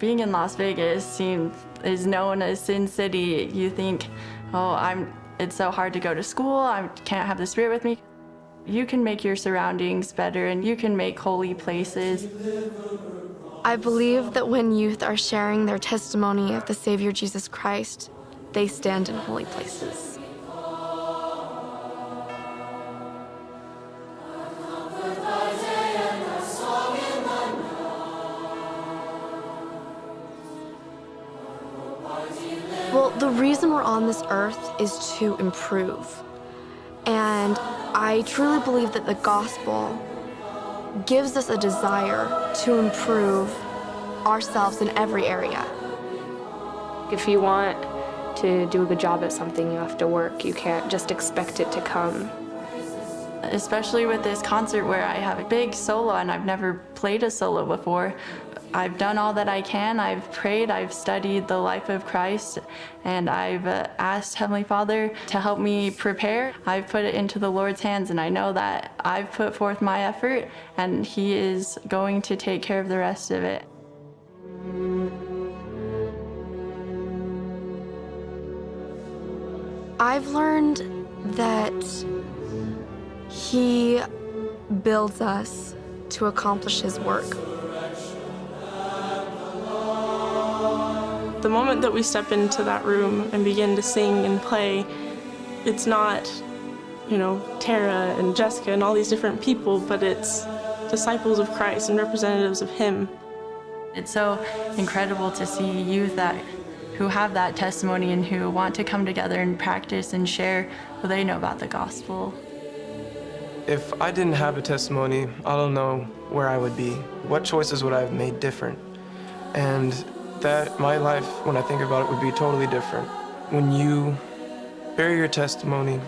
being in Las Vegas is known as Sin City. You think, oh, it's so hard to go to school, I can't have the Spirit with me. You can make your surroundings better and you can make holy places. I believe that when youth are sharing their testimony of the Savior Jesus Christ, they stand in holy places. Well, the reason we're on this earth is to improve. And I truly believe that the gospel gives us a desire to improve ourselves in every area. If you want to do a good job at something, you have to work. You can't just expect it to come. Especially with this concert where I have a big solo and I've never played a solo before. I've done all that I can. I've prayed, I've studied the life of Christ, and I've asked Heavenly Father to help me prepare. I've put it into the Lord's hands, and I know that I've put forth my effort, and He is going to take care of the rest of it. I've learned that He builds us to accomplish His work. The moment that we step into that room and begin to sing and play, it's not, Tara and Jessica and all these different people, but it's disciples of Christ and representatives of Him. It's so incredible to see youth who have that testimony and who want to come together and practice and share what they know about the gospel. If I didn't have a testimony, I don't know where I would be. What choices would I have made different? And that my life, when I think about it, would be totally different. When you bear your testimony,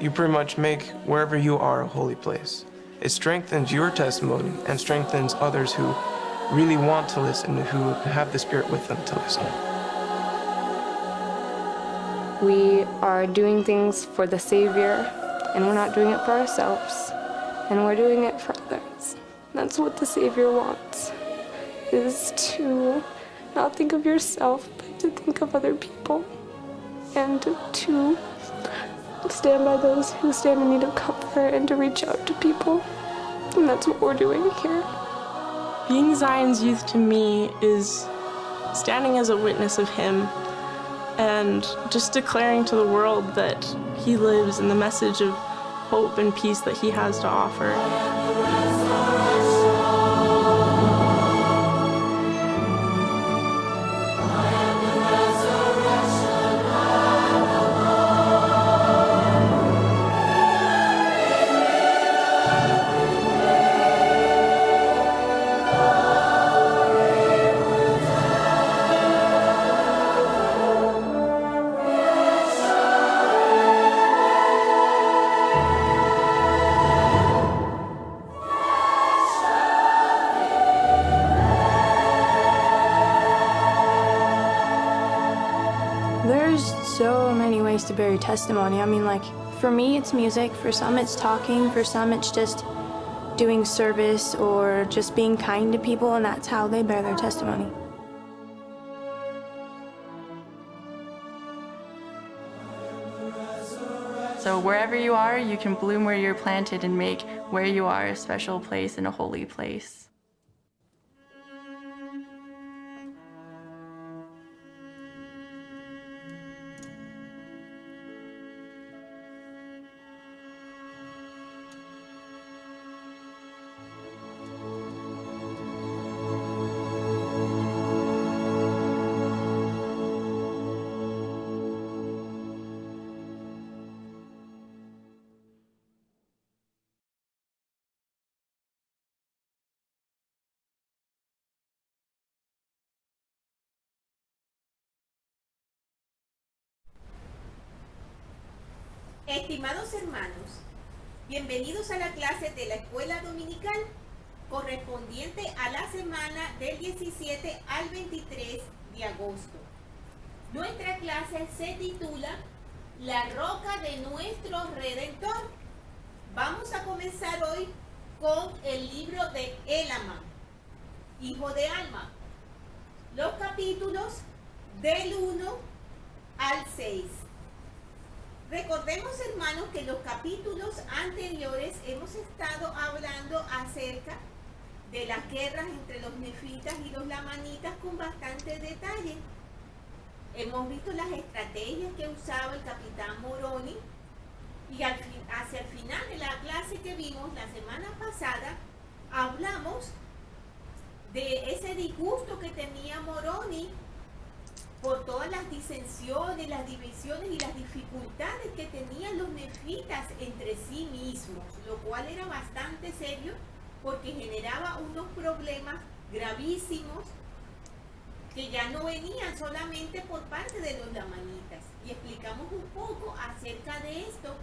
you pretty much make wherever you are a holy place. It strengthens your testimony and strengthens others who really want to listen, who have the Spirit with them to listen. We are doing things for the Savior, and we're not doing it for ourselves, and we're doing it for others. That's what the Savior wants, is to not think of yourself, but to think of other people, and to stand by those who stand in need of comfort and to reach out to people. And that's what we're doing here. Being Zion's youth to me is standing as a witness of Him and just declaring to the world that He lives and the message of hope and peace that He has to offer. There's so many ways to bear your testimony. I mean, for me, it's music. For some, it's talking. For some, it's just doing service or just being kind to people, and that's how they bear their testimony. So wherever you are, you can bloom where you're planted and make where you are a special place and a holy place. Estimados hermanos, bienvenidos a la clase de la Escuela Dominical correspondiente a la semana del 17 al 23 de agosto. Nuestra clase se titula La Roca de Nuestro Redentor. Vamos a comenzar hoy con el libro de Elamán, hijo de Alma. los capítulos del 1 al 6. Recordemos, hermanos, que en los capítulos anteriores hemos estado hablando acerca de las guerras entre los nefitas y los lamanitas con bastante detalle. Hemos visto las estrategias que usaba el capitán Moroni y hacia el final de la clase que vimos la semana pasada hablamos de ese disgusto que tenía Moroni por todas las disensiones, las divisiones y las dificultades que tenían los nefitas entre sí mismos, lo cual era bastante serio porque generaba unos problemas gravísimos que ya no venían solamente por parte de los lamanitas. Y explicamos un poco acerca de esto.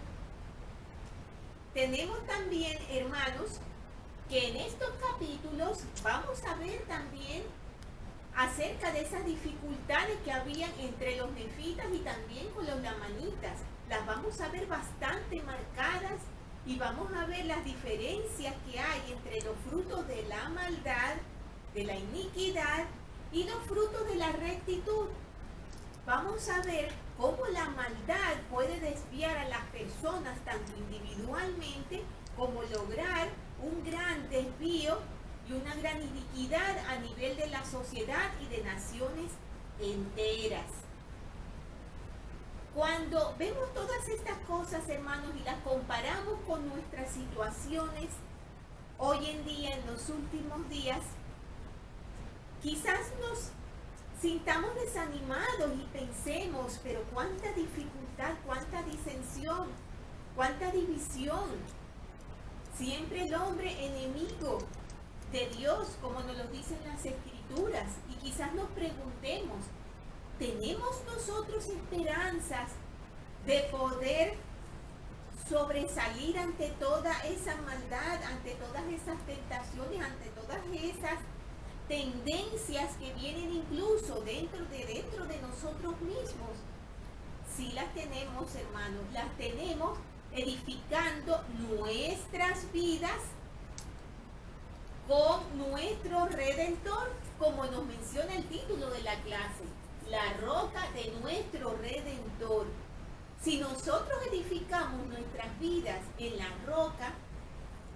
Tenemos también, hermanos, que en estos capítulos vamos a ver también acerca de esas dificultades que habían entre los nefitas y también con los lamanitas. Las vamos a ver bastante marcadas y vamos a ver las diferencias que hay entre los frutos de la maldad, de la iniquidad y los frutos de la rectitud. Vamos a ver cómo la maldad puede desviar a las personas tanto individualmente como lograr un gran desvío y una gran iniquidad a nivel de la sociedad y de naciones enteras. Cuando vemos todas estas cosas, hermanos, y las comparamos con nuestras situaciones hoy en día, en los últimos días, quizás nos sintamos desanimados y pensemos, pero cuánta dificultad, cuánta disensión, cuánta división. Siempre el hombre enemigo de Dios, como nos lo dicen las Escrituras, y quizás nos preguntemos, ¿tenemos nosotros esperanzas de poder sobresalir ante toda esa maldad, ante todas esas tentaciones, ante todas esas tendencias que vienen incluso dentro de nosotros mismos? Sí las tenemos, hermanos, las tenemos edificando nuestras vidas con nuestro Redentor, como nos menciona el título de la clase, la roca de nuestro Redentor. Si nosotros edificamos nuestras vidas en la roca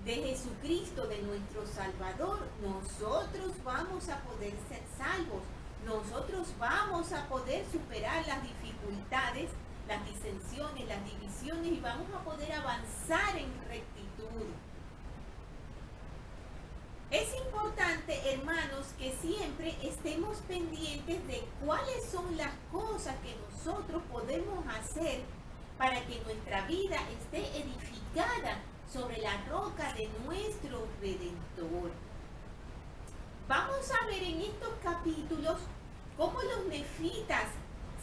de Jesucristo, de nuestro Salvador, nosotros vamos a poder ser salvos, nosotros vamos a poder superar las dificultades, las disensiones, las divisiones y vamos a poder avanzar en rectitud. Es importante, hermanos, que siempre estemos pendientes de cuáles son las cosas que nosotros podemos hacer para que nuestra vida esté edificada sobre la roca de nuestro Redentor. Vamos a ver en estos capítulos cómo los nefitas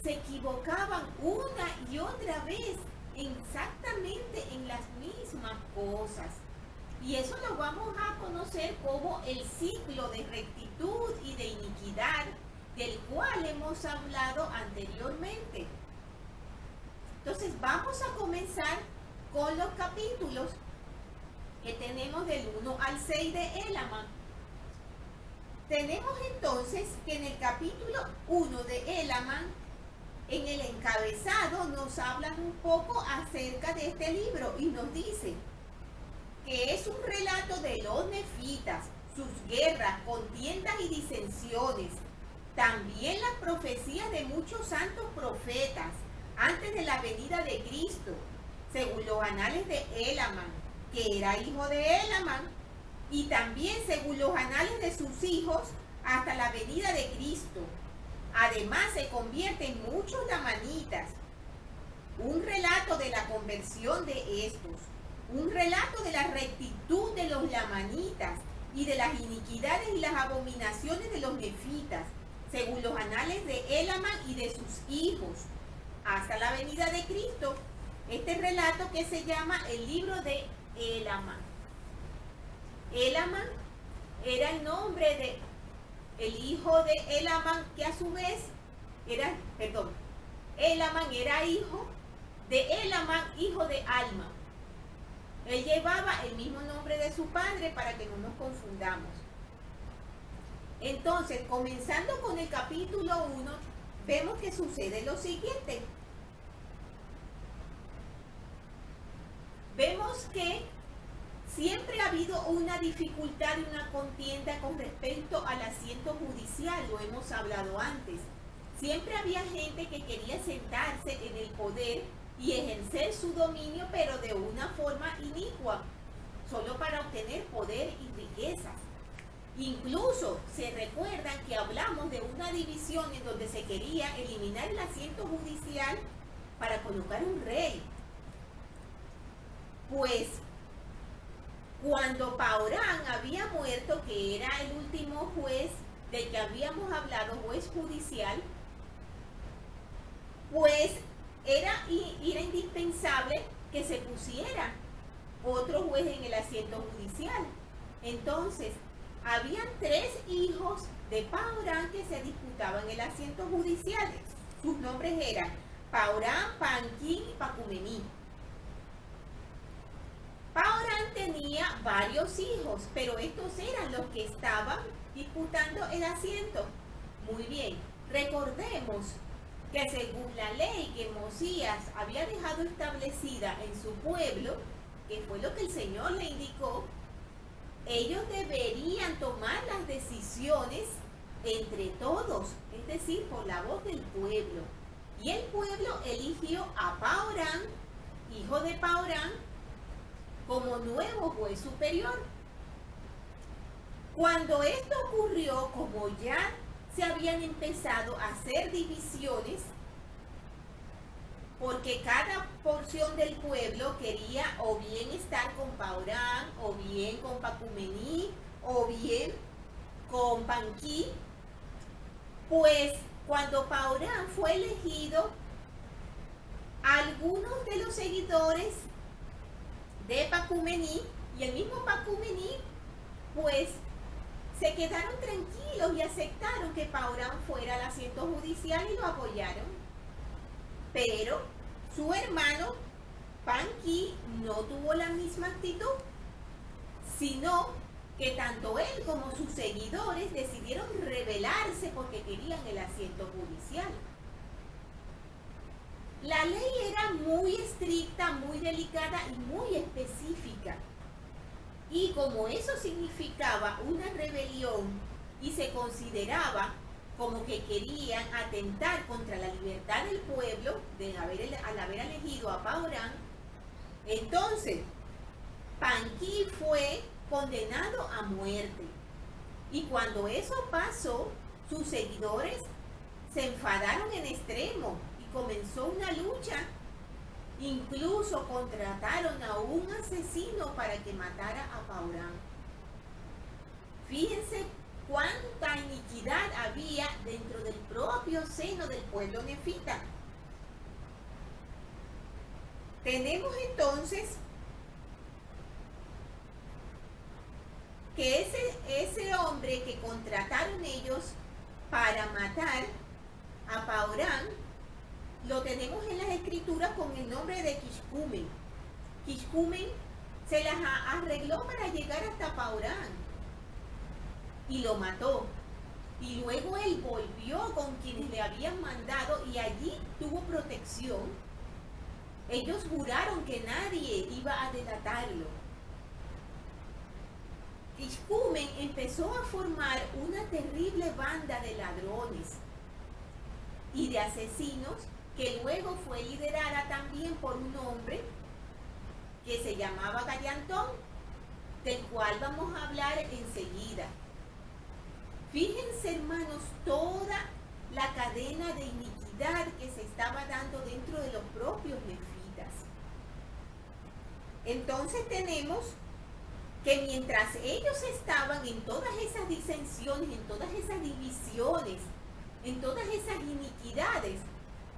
se equivocaban una y otra vez exactamente en las mismas cosas. Y eso lo vamos a conocer como el ciclo de rectitud y de iniquidad del cual hemos hablado anteriormente. Entonces vamos a comenzar con los capítulos que tenemos del 1 al 6 de Élaman. Tenemos entonces que en el capítulo 1 de Élaman, en el encabezado, nos hablan un poco acerca de este libro y nos dice que es un relato de los nefitas, sus guerras, contiendas y disensiones, también las profecías de muchos santos profetas antes de la venida de Cristo, según los anales de Élaman, que era hijo de Élaman, y también según los anales de sus hijos hasta la venida de Cristo. Además se convierte en muchos lamanitas. Un relato de la conversión de estos, un relato de la rectitud de los lamanitas y de las iniquidades y las abominaciones de los nefitas, según los anales de Élaman y de sus hijos, hasta la venida de Cristo. Este relato que se llama el libro de Élaman. Élaman era el nombre de el hijo de Élaman, que a su vez Élaman era hijo de Élaman, hijo de Alma. Él llevaba el mismo nombre de su padre para que no nos confundamos. Entonces, comenzando con el capítulo 1, vemos que sucede lo siguiente. Vemos que siempre ha habido una dificultad y una contienda con respecto al asiento judicial, lo hemos hablado antes. Siempre había gente que quería sentarse en el poder y ejercer su dominio, pero de una forma inicua, solo para obtener poder y riquezas. Incluso se recuerdan que hablamos de una división en donde se quería eliminar el asiento judicial para colocar un rey. Pues cuando Paorán había muerto, que era el último juez del que habíamos hablado, juez judicial, pues era indispensable que se pusiera otro juez en el asiento judicial. Entonces, habían 3 hijos de Paorán que se disputaban el asiento judicial. Sus nombres eran Paorán, Panquín y Pacumení. Paorán tenía varios hijos, pero estos eran los que estaban disputando el asiento. Muy bien, recordemos que según la ley que Mosías había dejado establecida en su pueblo, que fue lo que el Señor le indicó, ellos deberían tomar las decisiones entre todos, es decir, por la voz del pueblo. Y el pueblo eligió a Paorán, hijo de Paorán, como nuevo juez superior. Cuando esto ocurrió, como ya se habían empezado a hacer divisiones, porque cada porción del pueblo quería o bien estar con Paorán, o bien con Pacumení, o bien con Panquí, pues cuando Paorán fue elegido, algunos de los seguidores de Pacumení y el mismo Pacumení, pues se quedaron tranquilos y aceptaron que Paorán fuera al asiento judicial y lo apoyaron. Pero su hermano Panquí no tuvo la misma actitud, sino que tanto él como sus seguidores decidieron rebelarse porque querían el asiento judicial. La ley era muy estricta, muy delicada y muy específica. Y como eso significaba una rebelión y se consideraba como que querían atentar contra la libertad del pueblo al haber elegido a Paorán, entonces Panquí fue condenado a muerte. Y cuando eso pasó, sus seguidores se enfadaron en extremo y comenzó una lucha. Incluso contrataron a un asesino para que matara a Paorán. Fíjense cuánta iniquidad había dentro del propio seno del pueblo nefita. Tenemos entonces que ese hombre que contrataron ellos para matar a Paorán, lo tenemos en las escrituras con el nombre de Quiscumen. Quiscumen se las arregló para llegar hasta Paorán y lo mató. Y luego él volvió con quienes le habían mandado y allí tuvo protección. Ellos juraron que nadie iba a delatarlo. Quiscumen empezó a formar una terrible banda de ladrones y de asesinos que luego fue liderada también por un hombre que se llamaba Gallantón, del cual vamos a hablar enseguida. Fíjense, hermanos, toda la cadena de iniquidad que se estaba dando dentro de los propios nefitas. Entonces tenemos que mientras ellos estaban en todas esas disensiones, en todas esas divisiones, en todas esas iniquidades,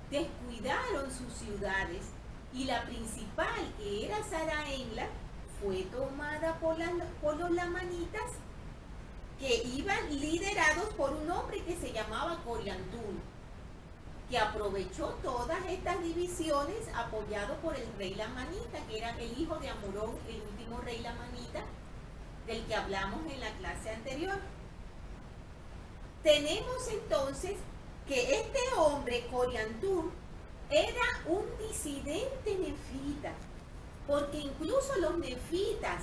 descuidaron sus ciudades y la principal, que era Saraenla, fue tomada por los lamanitas, que iban liderados por un hombre que se llamaba Coriantún, que aprovechó todas estas divisiones apoyado por el rey lamanita, que era el hijo de Amorón, el último rey lamanita, del que hablamos en la clase anterior. tenemos entonces que este hombre, Coriantum, era un disidente nefita, porque incluso los nefitas,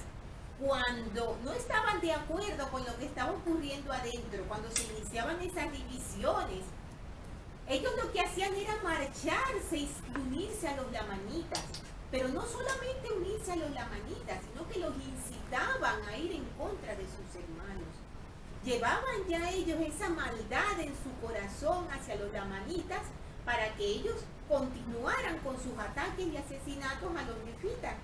cuando no estaban de acuerdo con lo que estaba ocurriendo adentro, cuando se iniciaban esas divisiones, ellos lo que hacían era marcharse y unirse a los lamanitas, pero no solamente unirse a los lamanitas, sino que los incitaban a ir en contra de sus hermanos. Llevaban ya ellos esa maldad en su corazón hacia los lamanitas para que ellos continuaran con sus ataques y asesinatos a los nefitas.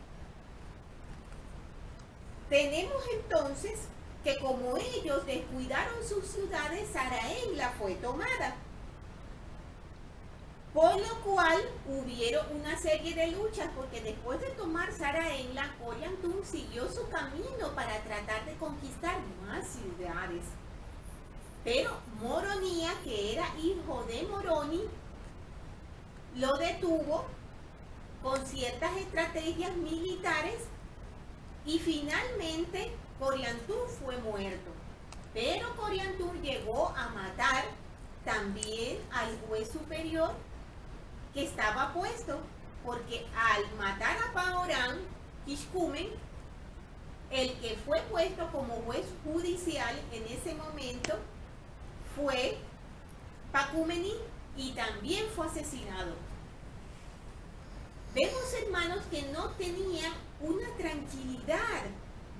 Tenemos entonces que como ellos descuidaron sus ciudades, Saraenla fue tomada. Por lo cual hubieron una serie de luchas, porque después de tomar Saraenla, Coriantum siguió su camino para tratar de conquistar más ciudades. Pero Moronía, que era hijo de Moroni, lo detuvo con ciertas estrategias militares y finalmente Coriantum fue muerto. Pero Coriantum llegó a matar también al juez superior que estaba puesto, porque al matar a Paorán Kishkumen, el que fue puesto como juez judicial en ese momento fue Pacumeni, y también fue asesinado. Vemos, hermanos, que no tenían una tranquilidad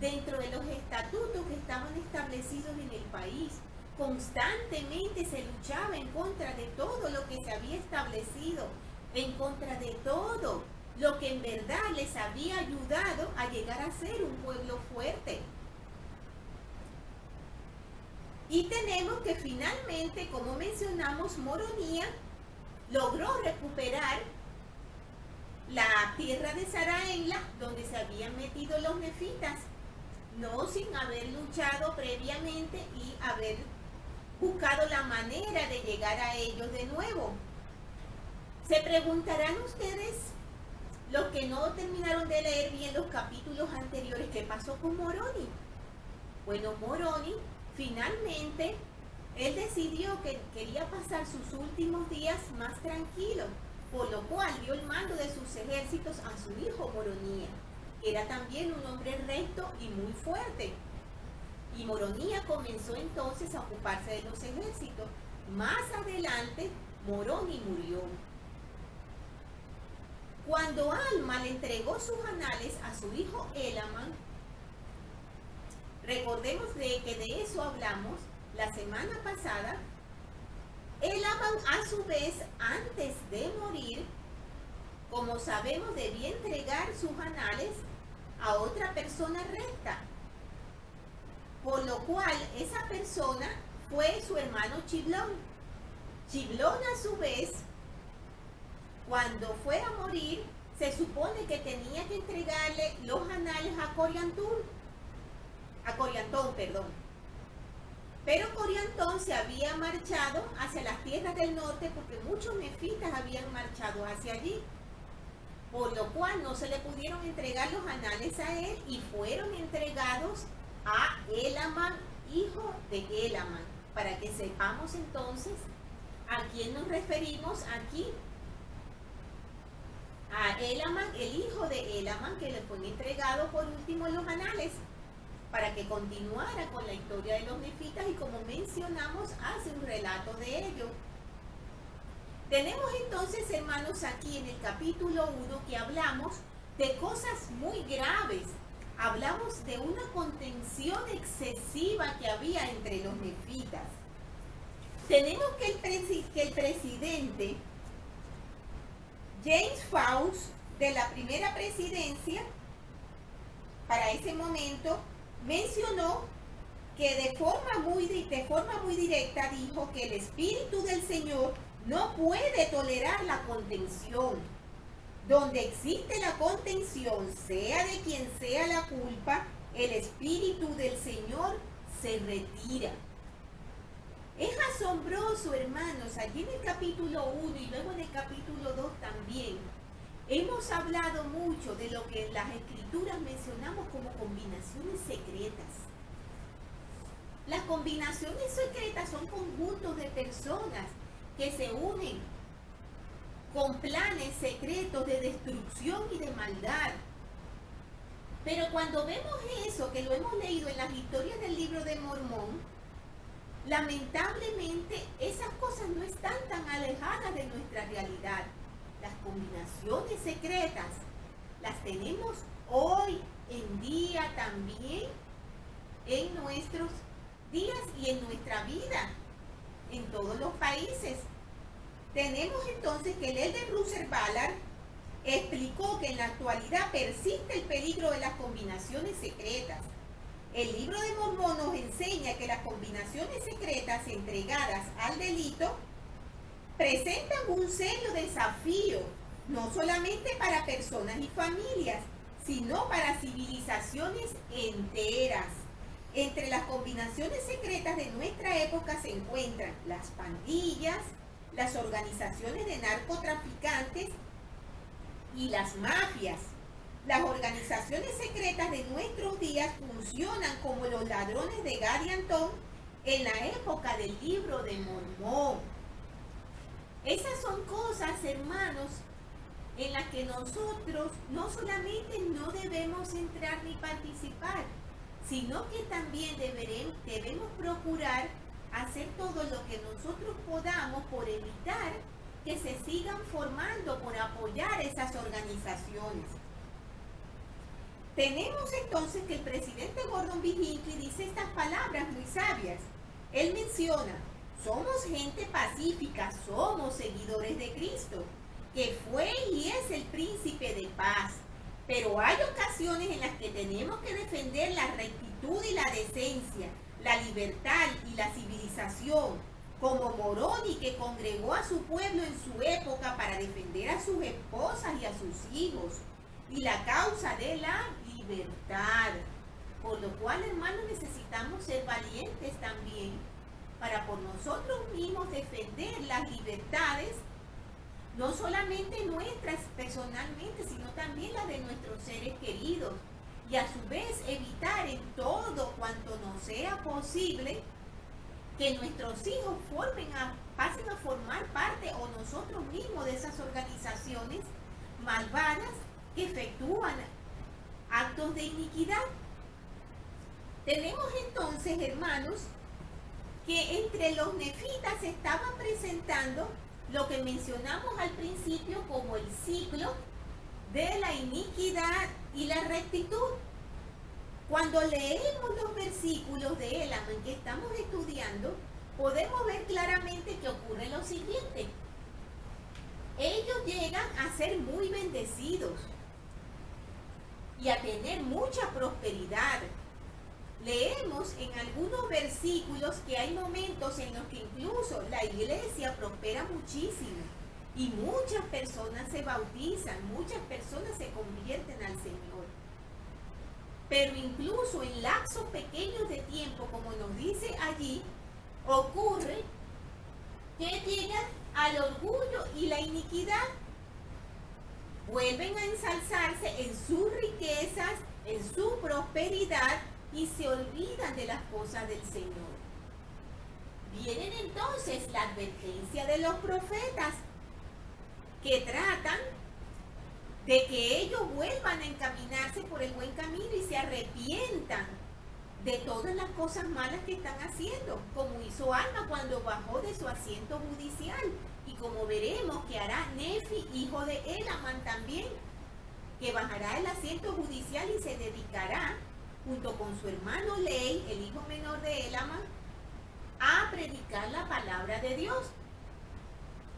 dentro de los estatutos que estaban establecidos en el país. Constantemente se luchaba en contra de todo lo que se había establecido, en contra de todo lo que en verdad les había ayudado a llegar a ser un pueblo fuerte. Y tenemos que finalmente, como mencionamos, Moronía logró recuperar la tierra de Saraenla, donde se habían metido los nefitas, no sin haber luchado previamente y haber buscado la manera de llegar a ellos de nuevo. Se preguntarán ustedes, los que no terminaron de leer bien los capítulos anteriores, ¿qué pasó con Moroni? Bueno, Moroni finalmente, él decidió que quería pasar sus últimos días más tranquilo, por lo cual dio el mando de sus ejércitos a su hijo Moronía, que era también un hombre recto y muy fuerte. Y Moronía comenzó entonces a ocuparse de los ejércitos. Más adelante, Moroni murió. Cuando Alma le entregó sus anales a su hijo Elaman, recordemos que de eso hablamos la semana pasada, Elaman a su vez, antes de morir, como sabemos, debía entregar sus anales a otra persona recta, por lo cual esa persona fue su hermano Chiblón. Chiblón a su vez, cuando fue a morir, se supone que tenía que entregarle los anales a Coriantum, pero Coriantum se había marchado hacia las tierras del norte porque muchos nefitas habían marchado hacia allí, por lo cual no se le pudieron entregar los anales a él y fueron entregados a Elaman, hijo de Elaman, para que sepamos entonces a quién nos referimos aquí. A Elaman, el hijo de Elaman, que le fue entregado por último los anales, para que continuara con la historia de los nefitas, y como mencionamos, hace un relato de ello. Tenemos entonces, hermanos, aquí en el capítulo 1 que hablamos de cosas muy graves. Hablamos de una contención excesiva que había entre los nefitas. Tenemos que el presidente James Faust, de la primera presidencia, para ese momento, mencionó que de forma muy directa dijo que el Espíritu del Señor no puede tolerar la contención. Donde existe la contención, sea de quien sea la culpa, el Espíritu del Señor se retira. Es asombroso, hermanos, allí en el capítulo 1 y luego en el capítulo 2 también, hemos hablado mucho de lo que en las Escrituras mencionamos como combinaciones secretas. Las combinaciones secretas son conjuntos de personas que se unen con planes secretos de destrucción y de maldad. Pero cuando vemos eso, que lo hemos leído en las historias del libro de Mormón, lamentablemente esas cosas no están tan alejadas de nuestra realidad. Las combinaciones secretas las tenemos hoy en día también en nuestros días y en nuestra vida, en todos los países. Tenemos entonces que el elder Russell Ballard explicó que en la actualidad persiste el peligro de las combinaciones secretas. El libro de Mormón nos enseña que las combinaciones secretas entregadas al delito presentan un serio desafío, no solamente para personas y familias, sino para civilizaciones enteras. Entre las combinaciones secretas de nuestra época se encuentran las pandillas, las organizaciones de narcotraficantes y las mafias. Las organizaciones secretas de nuestros días funcionan como los ladrones de Gad y Antón en la época del libro de Mormón. Esas son cosas, hermanos, en las que nosotros no solamente no debemos entrar ni participar, sino que también debemos procurar hacer todo lo que nosotros podamos por evitar que se sigan formando, por apoyar esas organizaciones. Tenemos entonces que el presidente Gordon B. Hinckley dice estas palabras muy sabias. Él menciona: somos gente pacífica, somos seguidores de Cristo, que fue y es el príncipe de paz. Pero hay ocasiones en las que tenemos que defender la rectitud y la decencia, la libertad y la civilización, como Moroni, que congregó a su pueblo en su época para defender a sus esposas y a sus hijos, y la causa de la libertad. Por lo cual, hermanos, necesitamos ser valientes también para por nosotros mismos defender las libertades, no solamente nuestras personalmente, sino también las de nuestros seres queridos, y a su vez evitar en todo cuanto nos sea posible que nuestros hijos pasen a formar parte o nosotros mismos de esas organizaciones malvadas que efectúan actos de iniquidad. Tenemos entonces, hermanos, que entre los nefitas se estaban presentando lo que mencionamos al principio como el ciclo de la iniquidad y la rectitud. Cuando leemos los versículos de Elaman que estamos estudiando, podemos ver claramente que ocurre lo siguiente. Ellos llegan a ser muy bendecidos y a tener mucha prosperidad. Leemos en algunos versículos que hay momentos en los que incluso la iglesia prospera muchísimo y muchas personas se bautizan, muchas personas se convierten al Señor. Pero incluso en lapsos pequeños de tiempo, como nos dice allí, ocurre que llegan al orgullo y la iniquidad. Vuelven a ensalzarse en sus riquezas, en su prosperidad, y se olvidan de las cosas del Señor. Vienen entonces la advertencia de los profetas que tratan de que ellos vuelvan a encaminarse por el buen camino y se arrepientan de todas las cosas malas que están haciendo, como hizo Alma cuando bajó de su asiento judicial, y como veremos que hará Nefi, hijo de Elaman también, que bajará del asiento judicial y se dedicará junto con su hermano Lei, el hijo menor de Elaman, a predicar la palabra de Dios.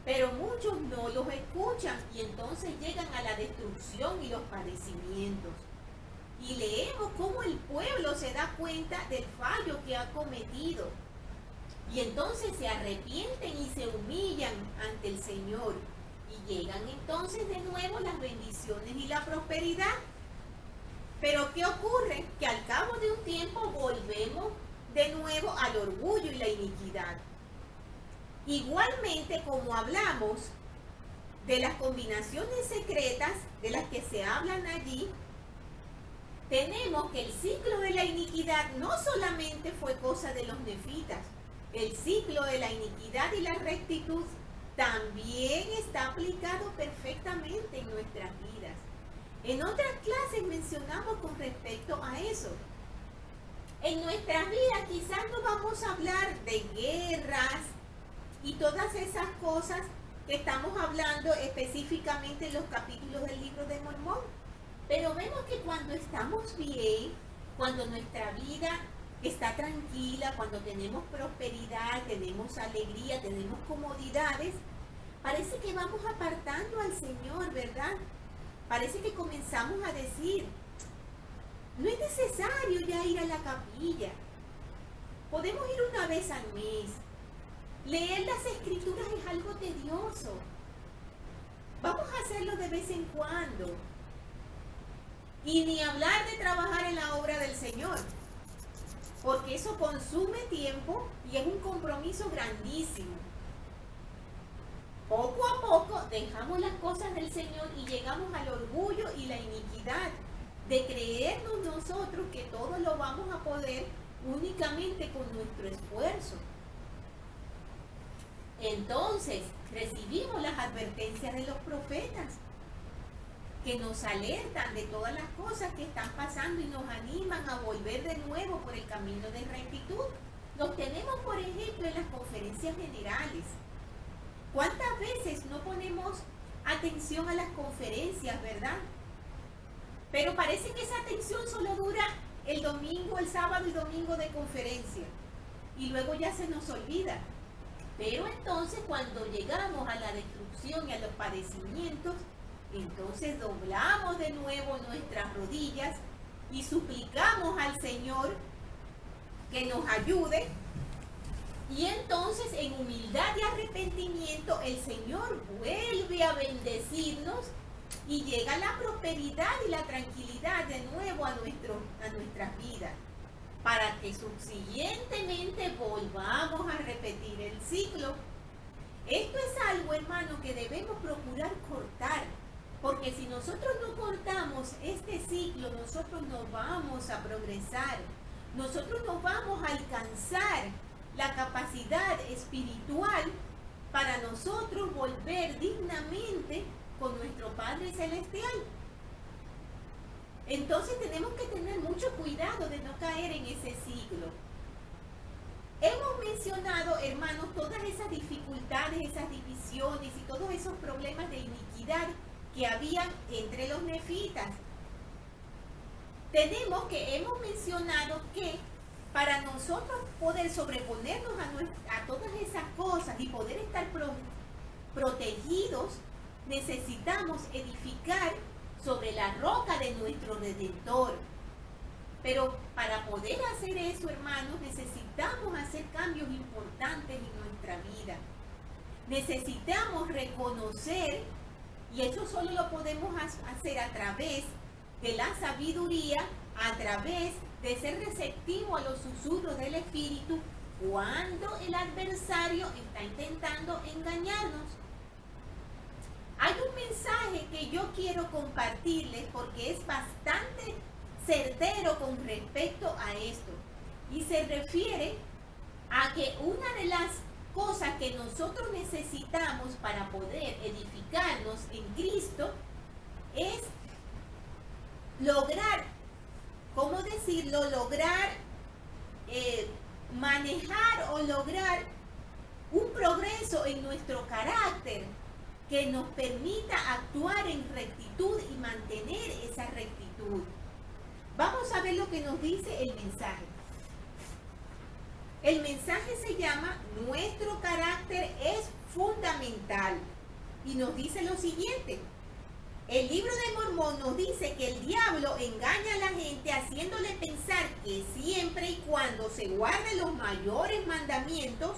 Pero muchos no los escuchan y entonces llegan a la destrucción y los padecimientos. Y leemos cómo el pueblo se da cuenta del fallo que ha cometido. Y entonces se arrepienten y se humillan ante el Señor. Y llegan entonces de nuevo las bendiciones y la prosperidad. Pero ¿qué ocurre? Que al cabo de un tiempo volvemos de nuevo al orgullo y la iniquidad. Igualmente, como hablamos de las combinaciones secretas de las que se hablan allí, tenemos que el ciclo de la iniquidad no solamente fue cosa de los nefitas, el ciclo de la iniquidad y la rectitud también está aplicado perfectamente en nuestras vidas. En otras clases mencionamos con respecto a eso. En nuestras vidas quizás no vamos a hablar de guerras y todas esas cosas que estamos hablando específicamente en los capítulos del libro de Mormón. Pero vemos que cuando estamos bien, cuando nuestra vida está tranquila, cuando tenemos prosperidad, tenemos alegría, tenemos comodidades, parece que vamos apartando al Señor, ¿verdad? Parece que comenzamos a decir, no es necesario ya ir a la capilla. Podemos ir una vez al mes. Leer las escrituras es algo tedioso. Vamos a hacerlo de vez en cuando. Y ni hablar de trabajar en la obra del Señor, porque eso consume tiempo y es un compromiso grandísimo. Poco a poco dejamos las cosas del Señor y llegamos al orgullo y la iniquidad de creernos nosotros que todo lo vamos a poder únicamente con nuestro esfuerzo. Entonces recibimos las advertencias de los profetas que nos alertan de todas las cosas que están pasando y nos animan a volver de nuevo por el camino de rectitud. Los tenemos, por ejemplo, en las conferencias generales. ¿Cuántas veces no ponemos atención a las conferencias, verdad? Pero parece que esa atención solo dura el domingo, el sábado y domingo de conferencia. Y luego ya se nos olvida. Pero entonces cuando llegamos a la destrucción y a los padecimientos, entonces doblamos de nuevo nuestras rodillas y suplicamos al Señor que nos ayude. Y entonces en humildad y arrepentimiento el Señor vuelve a bendecirnos y llega la prosperidad y la tranquilidad de nuevo a nuestras vidas, para que subsiguientemente volvamos a repetir el ciclo. Esto es algo, hermano, que debemos procurar cortar, porque si nosotros no cortamos este ciclo, nosotros no vamos a progresar, nosotros no vamos a alcanzar la capacidad espiritual para nosotros volver dignamente con nuestro Padre Celestial. Entonces tenemos que tener mucho cuidado de no caer en ese ciclo. Hemos mencionado, hermanos, todas esas dificultades, esas divisiones y todos esos problemas de iniquidad que habían entre los nefitas. Hemos mencionado que para nosotros poder sobreponernos a todas esas cosas y poder estar protegidos, necesitamos edificar sobre la roca de nuestro Redentor. Pero para poder hacer eso, hermanos, necesitamos hacer cambios importantes en nuestra vida. Necesitamos reconocer, y eso solo lo podemos hacer a través de la sabiduría, a través de ser receptivo a los susurros del Espíritu cuando el adversario está intentando engañarnos. Hay un mensaje que yo quiero compartirles porque es bastante certero con respecto a esto. Y se refiere a que una de las cosas que nosotros necesitamos para poder edificarnos en Cristo es lograr, ¿cómo decirlo? Lograr manejar o lograr un progreso en nuestro carácter que nos permita actuar en rectitud y mantener esa rectitud. Vamos a ver lo que nos dice el mensaje. El mensaje se llama Nuestro carácter es fundamental y nos dice lo siguiente. El libro de Mormón nos dice que el diablo engaña a la gente haciéndole pensar que siempre y cuando se guarden los mayores mandamientos,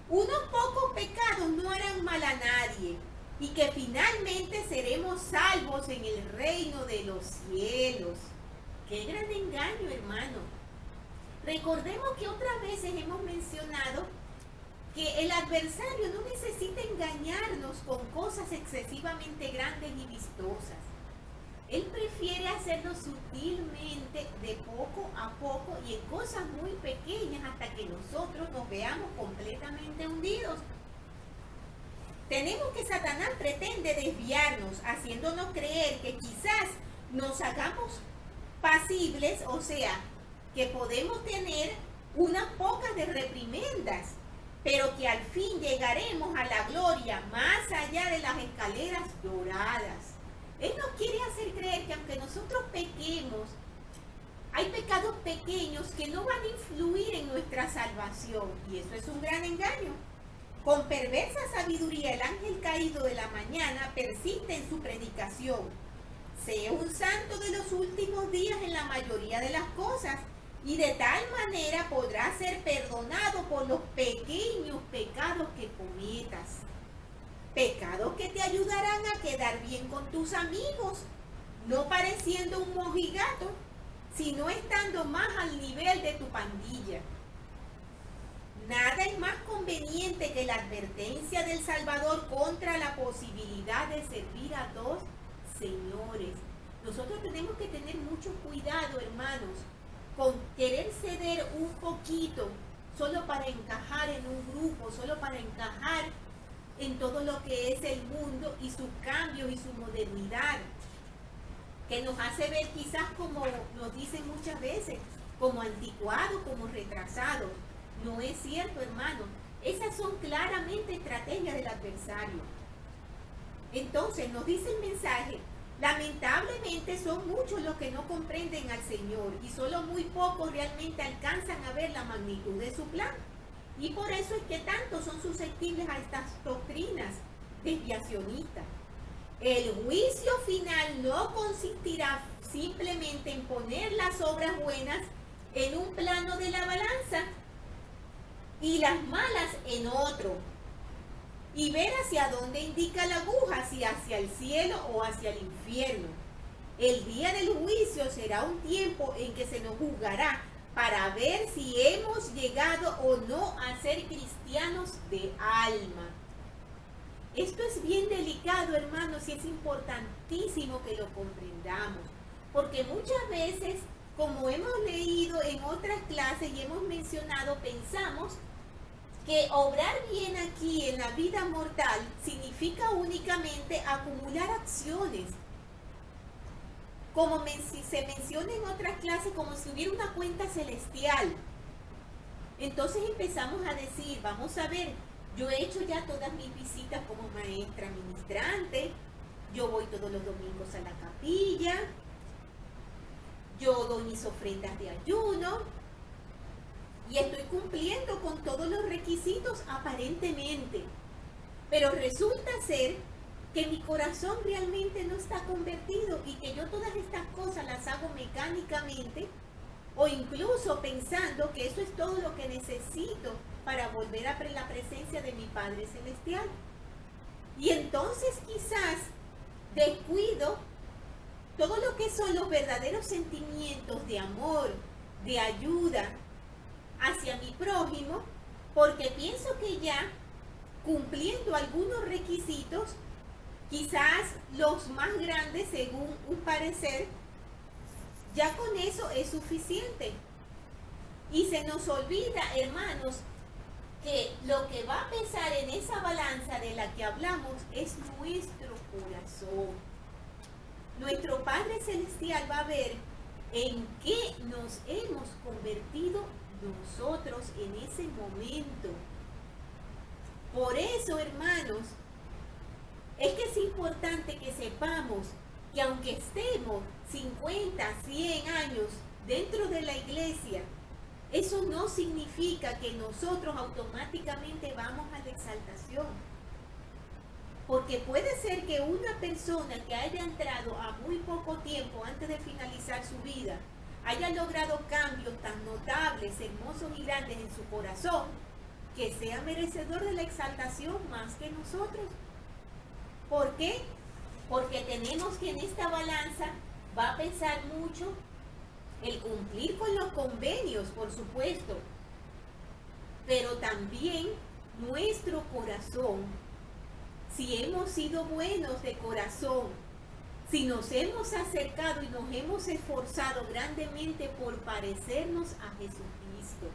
unos pocos pecados no harán mal a nadie y que finalmente seremos salvos en el reino de los cielos. ¡Qué gran engaño, hermano! Recordemos que otras veces hemos mencionado que el adversario no necesita engañarnos con cosas excesivamente grandes y vistosas. Él prefiere hacerlo sutilmente, de poco a poco y en cosas muy pequeñas hasta que nosotros nos veamos completamente hundidos. Tenemos que Satanás pretende desviarnos, haciéndonos creer que quizás nos hagamos pasibles, o sea, que podemos tener unas pocas de reprimendas, pero que al fin llegaremos a la gloria más allá de las escaleras doradas. Él nos quiere hacer creer que aunque nosotros pequemos, hay pecados pequeños que no van a influir en nuestra salvación, y eso es un gran engaño. Con perversa sabiduría, el ángel caído de la mañana persiste en su predicación. Sé un santo de los últimos días en la mayoría de las cosas, y de tal manera podrás ser perdonado por los pequeños pecados que cometas. Pecados que te ayudarán a quedar bien con tus amigos, no pareciendo un mojigato, sino estando más al nivel de tu pandilla. Nada es más conveniente que la advertencia del Salvador contra la posibilidad de servir a dos señores. Nosotros tenemos que tener mucho cuidado, hermanos, con querer ceder un poquito solo para encajar en un grupo, solo para encajar en todo lo que es el mundo y sus cambios y su modernidad, que nos hace ver quizás, como nos dicen muchas veces, como anticuados, como retrasados. No es cierto, hermano. Esas son claramente estrategias del adversario. Entonces nos dice el mensaje: lamentablemente son muchos los que no comprenden al Señor y solo muy pocos realmente alcanzan a ver la magnitud de su plan. Y por eso es que tantos son susceptibles a estas doctrinas desviacionistas. El juicio final no consistirá simplemente en poner las obras buenas en un plano de la balanza y las malas en otro, y ver hacia dónde indica la aguja, si hacia el cielo o hacia el infierno. El día del juicio será un tiempo en que se nos juzgará para ver si hemos llegado o no a ser cristianos de alma. Esto es bien delicado, hermanos, y es importantísimo que lo comprendamos, porque muchas veces, como hemos leído en otras clases y hemos mencionado, pensamos que obrar bien aquí en la vida mortal significa únicamente acumular acciones, como se menciona en otras clases, como si hubiera una cuenta celestial. Entonces empezamos a decir, vamos a ver, yo he hecho ya todas mis visitas como maestra ministrante, yo voy todos los domingos a la capilla, yo doy mis ofrendas de ayuno, y estoy cumpliendo con todos los requisitos aparentemente. Pero resulta ser que mi corazón realmente no está convertido y que yo todas estas cosas las hago mecánicamente, o incluso pensando que eso es todo lo que necesito para volver a la presencia de mi Padre Celestial. Y entonces quizás descuido todo lo que son los verdaderos sentimientos de amor, de ayuda hacia mi prójimo, porque pienso que ya cumpliendo algunos requisitos, quizás los más grandes según un parecer, ya con eso es suficiente. Y se nos olvida, hermanos, que lo que va a pesar en esa balanza de la que hablamos es nuestro corazón. Nuestro Padre Celestial va a ver en qué nos hemos convertido nosotros en ese momento. Por eso, hermanos, es que es importante que sepamos que aunque estemos 50, 100 años dentro de la iglesia, eso no significa que nosotros automáticamente vamos a la exaltación. Porque puede ser que una persona que haya entrado a muy poco tiempo antes de finalizar su vida haya logrado cambios tan notables, hermosos y grandes en su corazón, que sea merecedor de la exaltación más que nosotros. ¿Por qué? Porque tenemos que en esta balanza va a pesar mucho el cumplir con los convenios, por supuesto, pero también nuestro corazón. Si hemos sido buenos de corazón, si nos hemos acercado y nos hemos esforzado grandemente por parecernos a Jesucristo.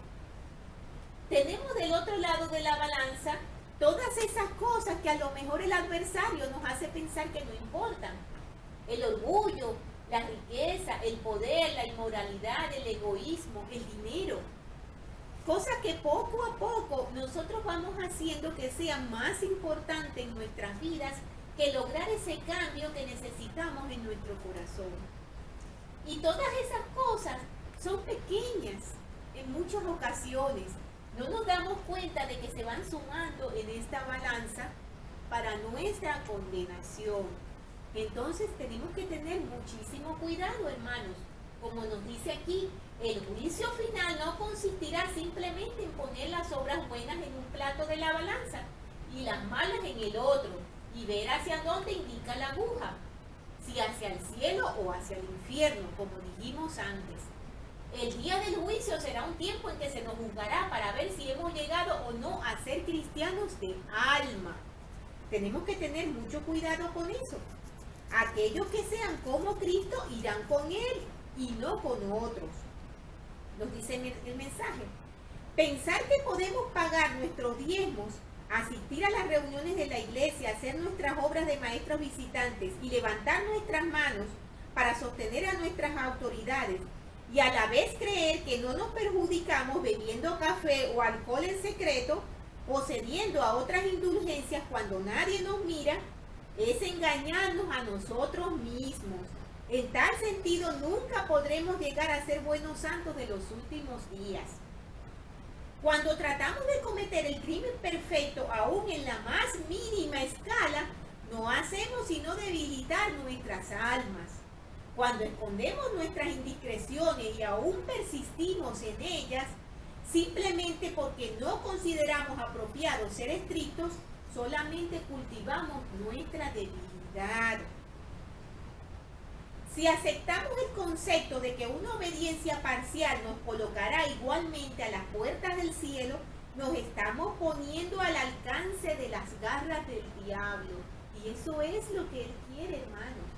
Tenemos del otro lado de la balanza todas esas cosas que a lo mejor el adversario nos hace pensar que no importan. El orgullo, la riqueza, el poder, la inmoralidad, el egoísmo, el dinero. Cosas que poco a poco nosotros vamos haciendo que sean más importantes en nuestras vidas que lograr ese cambio que necesitamos en nuestro corazón. Y todas esas cosas son pequeñas en muchas ocasiones. No nos damos cuenta de que se van sumando en esta balanza para nuestra condenación. Entonces tenemos que tener muchísimo cuidado, hermanos. Como nos dice aquí, el juicio final no consistirá simplemente en poner las obras buenas en un plato de la balanza y las malas en el otro, y ver hacia dónde indica la aguja, si hacia el cielo o hacia el infierno, como dijimos antes. El día del juicio será un tiempo en que se nos juzgará para ver si hemos llegado o no a ser cristianos de alma. Tenemos que tener mucho cuidado con eso. Aquellos que sean como Cristo irán con Él y no con otros. Nos dice el mensaje. Pensar que podemos pagar nuestros diezmos, asistir a las reuniones de la iglesia, hacer nuestras obras de maestros visitantes y levantar nuestras manos para sostener a nuestras autoridades, y a la vez creer que no nos perjudicamos bebiendo café o alcohol en secreto o cediendo a otras indulgencias cuando nadie nos mira, es engañarnos a nosotros mismos. En tal sentido, nunca podremos llegar a ser buenos santos de los últimos días. Cuando tratamos de cometer el crimen perfecto, aún en la más mínima escala, no hacemos sino debilitar nuestras almas. Cuando escondemos nuestras indiscreciones y aún persistimos en ellas, simplemente porque no consideramos apropiado ser estrictos, solamente cultivamos nuestra debilidad. Si aceptamos el concepto de que una obediencia parcial nos colocará igualmente a las puertas del cielo, nos estamos poniendo al alcance de las garras del diablo. Y eso es lo que él quiere, hermanos.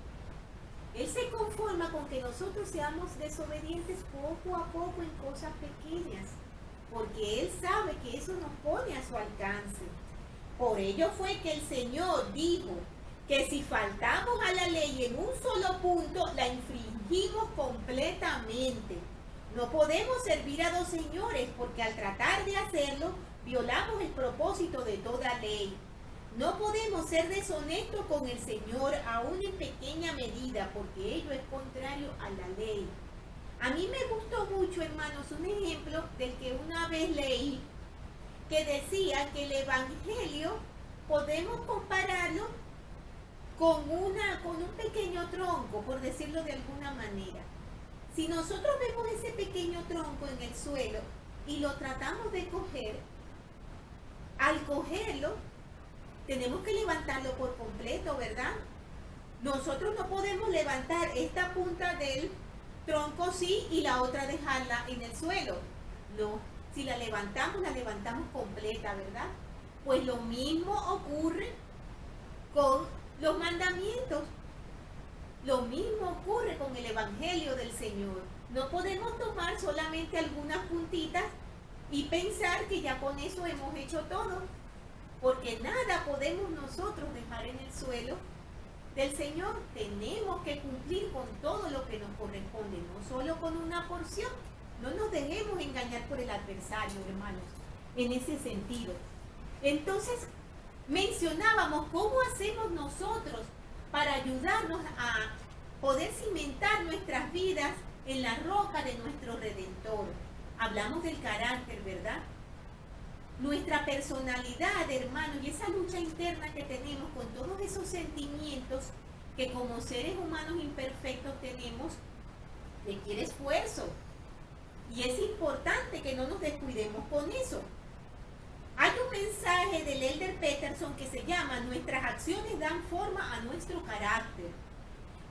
Él se conforma con que nosotros seamos desobedientes poco a poco en cosas pequeñas, porque Él sabe que eso nos pone a su alcance. Por ello fue que el Señor dijo que si faltamos a la ley en un solo punto, la infringimos completamente. No podemos servir a dos señores, porque al tratar de hacerlo, violamos el propósito de toda ley. No podemos ser deshonestos con el Señor aún en pequeña medida, porque ello es contrario a la ley. A mí me gustó mucho, hermanos, un ejemplo del que una vez leí, que decía que el Evangelio podemos compararlo con un pequeño tronco, por decirlo de alguna manera. Si nosotros vemos ese pequeño tronco en el suelo y lo tratamos de coger, al cogerlo, tenemos que levantarlo por completo, ¿verdad? Nosotros no podemos levantar esta punta del tronco sí y la otra dejarla en el suelo. No, si la levantamos completa, ¿verdad? Pues lo mismo ocurre con los mandamientos. Lo mismo ocurre con el Evangelio del Señor. No podemos tomar solamente algunas puntitas y pensar que ya con eso hemos hecho todo, porque nada podemos nosotros dejar en el suelo del Señor. Tenemos que cumplir con todo lo que nos corresponde, no solo con una porción. No nos dejemos engañar por el adversario, hermanos, en ese sentido. Entonces, mencionábamos cómo hacemos nosotros para ayudarnos a poder cimentar nuestras vidas en la roca de nuestro Redentor. Hablamos del carácter, ¿verdad? Nuestra personalidad, hermanos, y esa lucha interna que tenemos con todos esos sentimientos que como seres humanos imperfectos tenemos, requiere esfuerzo. Y es importante que no nos descuidemos con eso. Hay un mensaje del Elder Peterson que se llama "Nuestras acciones dan forma a nuestro carácter".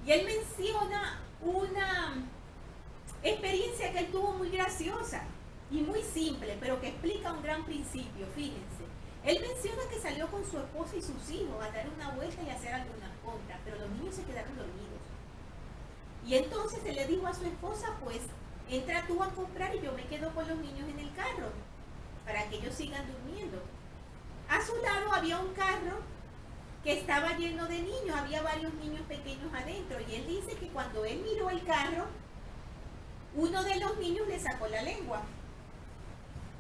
Y él menciona una experiencia que él tuvo muy graciosa y muy simple, pero que explica un gran principio. Fíjense, él menciona que salió con su esposa y sus hijos a dar una vuelta y hacer algunas compras, pero los niños se quedaron dormidos. Y entonces él le dijo a su esposa, pues entra tú a comprar y yo me quedo con los niños en el carro para que ellos sigan durmiendo. A su lado había un carro que estaba lleno de niños, había varios niños pequeños adentro, y él dice que cuando él miró el carro, uno de los niños le sacó la lengua.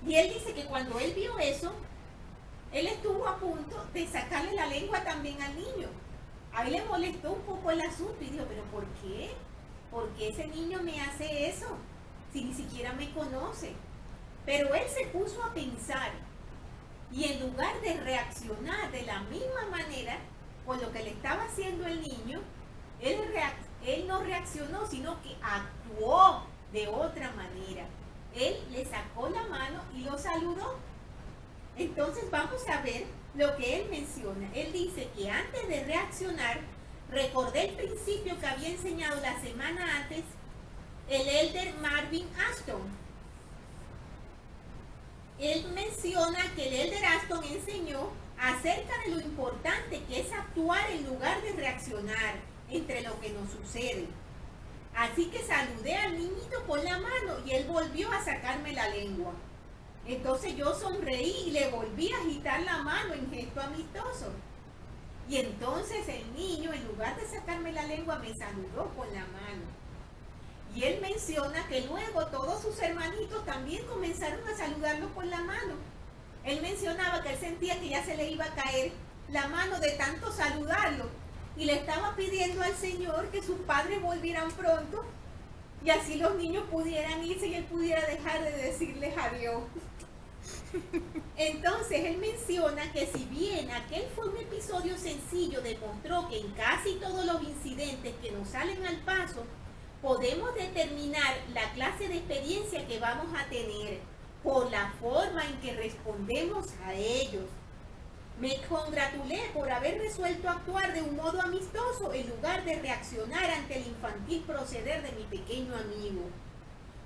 Y él dice que cuando él vio eso, él estuvo a punto de sacarle la lengua también al niño. A él le molestó un poco el asunto y dijo, pero ¿por qué? ¿Por qué ese niño me hace eso? Si ni siquiera me conoce. Pero él se puso a pensar, y en lugar de reaccionar de la misma manera con lo que le estaba haciendo el niño, él no reaccionó, sino que actuó de otra manera. Él le sacó la mano y lo saludó. Entonces vamos a ver lo que él menciona. Él dice que antes de reaccionar, recordé el principio que había enseñado la semana antes el elder Marvin Ashton. Él menciona que el elder Ashton enseñó acerca de lo importante que es actuar en lugar de reaccionar entre lo que nos sucede. Así que saludé al niñito con la mano y él volvió a sacarme la lengua. Entonces yo sonreí y le volví a agitar la mano en gesto amistoso. Y entonces el niño, en lugar de sacarme la lengua, me saludó con la mano. Y él menciona que luego todos sus hermanitos también comenzaron a saludarlo con la mano. Él mencionaba que él sentía que ya se le iba a caer la mano de tanto saludarlo. Y le estaba pidiendo al Señor que sus padres volvieran pronto y así los niños pudieran irse y él pudiera dejar de decirles adiós. Entonces él menciona que si bien aquel fue un episodio sencillo, demostró que en casi todos los incidentes que nos salen al paso, podemos determinar la clase de experiencia que vamos a tener por la forma en que respondemos a ellos. Me congratulé por haber resuelto actuar de un modo amistoso en lugar de reaccionar ante el infantil proceder de mi pequeño amigo.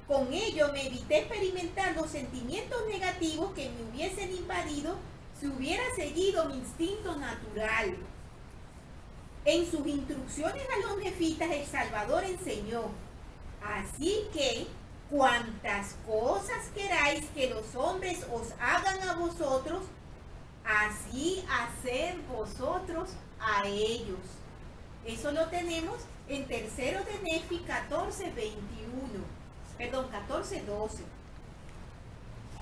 Con ello me evité experimentar los sentimientos negativos que me hubiesen invadido si hubiera seguido mi instinto natural. En sus instrucciones a los nefitas, el Salvador enseñó: así que cuantas cosas queráis que los hombres os hagan a vosotros, así hacer vosotros a ellos. Eso lo tenemos en 3 de Nefi 14:12.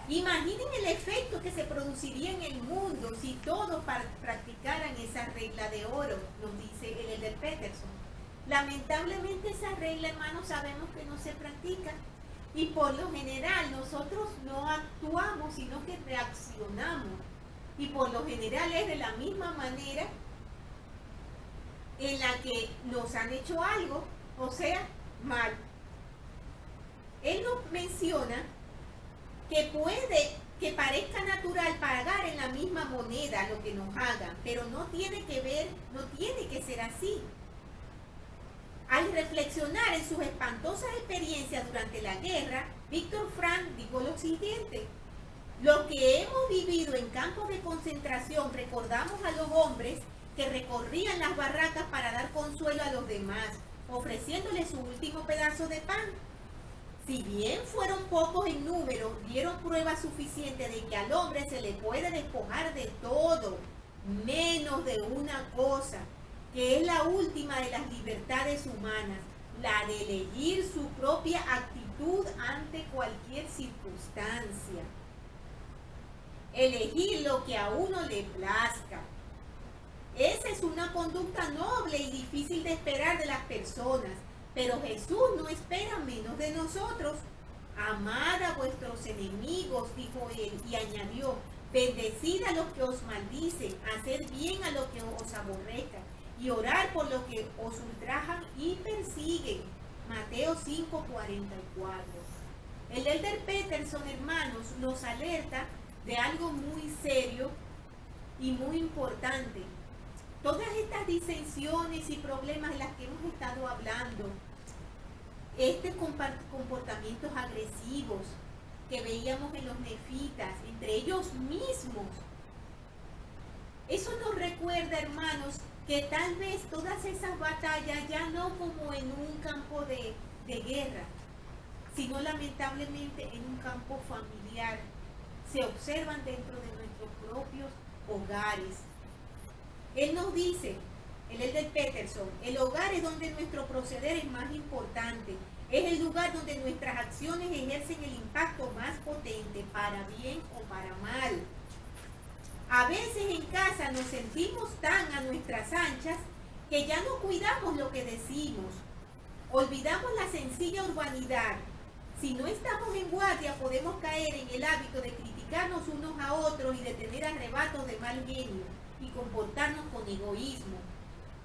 Imaginen el efecto que se produciría en el mundo si todos practicaran esa regla de oro, nos dice el elder Peterson. Lamentablemente esa regla, hermanos, sabemos que no se practica y por lo general nosotros no actuamos, sino que reaccionamos. Y por lo general es de la misma manera en la que nos han hecho algo, o sea, mal. Él nos menciona que puede que parezca natural pagar en la misma moneda lo que nos hagan, pero no tiene que ser así. Al reflexionar en sus espantosas experiencias durante la guerra, Víctor Frank dijo lo siguiente: lo que hemos vivido en campos de concentración, recordamos a los hombres que recorrían las barracas para dar consuelo a los demás, ofreciéndoles su último pedazo de pan. Si bien fueron pocos en número, dieron prueba suficiente de que al hombre se le puede despojar de todo, menos de una cosa, que es la última de las libertades humanas, la de elegir su propia actitud ante cualquier circunstancia. Elegir lo que a uno le plazca. Esa es una conducta noble y difícil de esperar de las personas, pero Jesús no espera menos de nosotros. Amad a vuestros enemigos, dijo él, y añadió: bendecid a los que os maldicen, haced bien a los que os aborrezcan, y orar por los que os ultrajan y persiguen. Mateo 5:44. El elder Peterson, hermanos, nos alerta de algo muy serio y muy importante. Todas estas disensiones y problemas de las que hemos estado hablando, comportamientos agresivos que veíamos en los nefitas, entre ellos mismos, eso nos recuerda, hermanos, que tal vez todas esas batallas ya no como en un campo de guerra, sino lamentablemente en un campo familiar, se observan dentro de nuestros propios hogares. Él nos dice, el Elder Peterson, el hogar es donde nuestro proceder es más importante, es el lugar donde nuestras acciones ejercen el impacto más potente, para bien o para mal. A veces en casa nos sentimos tan a nuestras anchas que ya no cuidamos lo que decimos. Olvidamos la sencilla urbanidad. Si no estamos en guardia, podemos caer en el hábito de criticarnos unos a otros y de tener arrebatos de mal genio y comportarnos con egoísmo.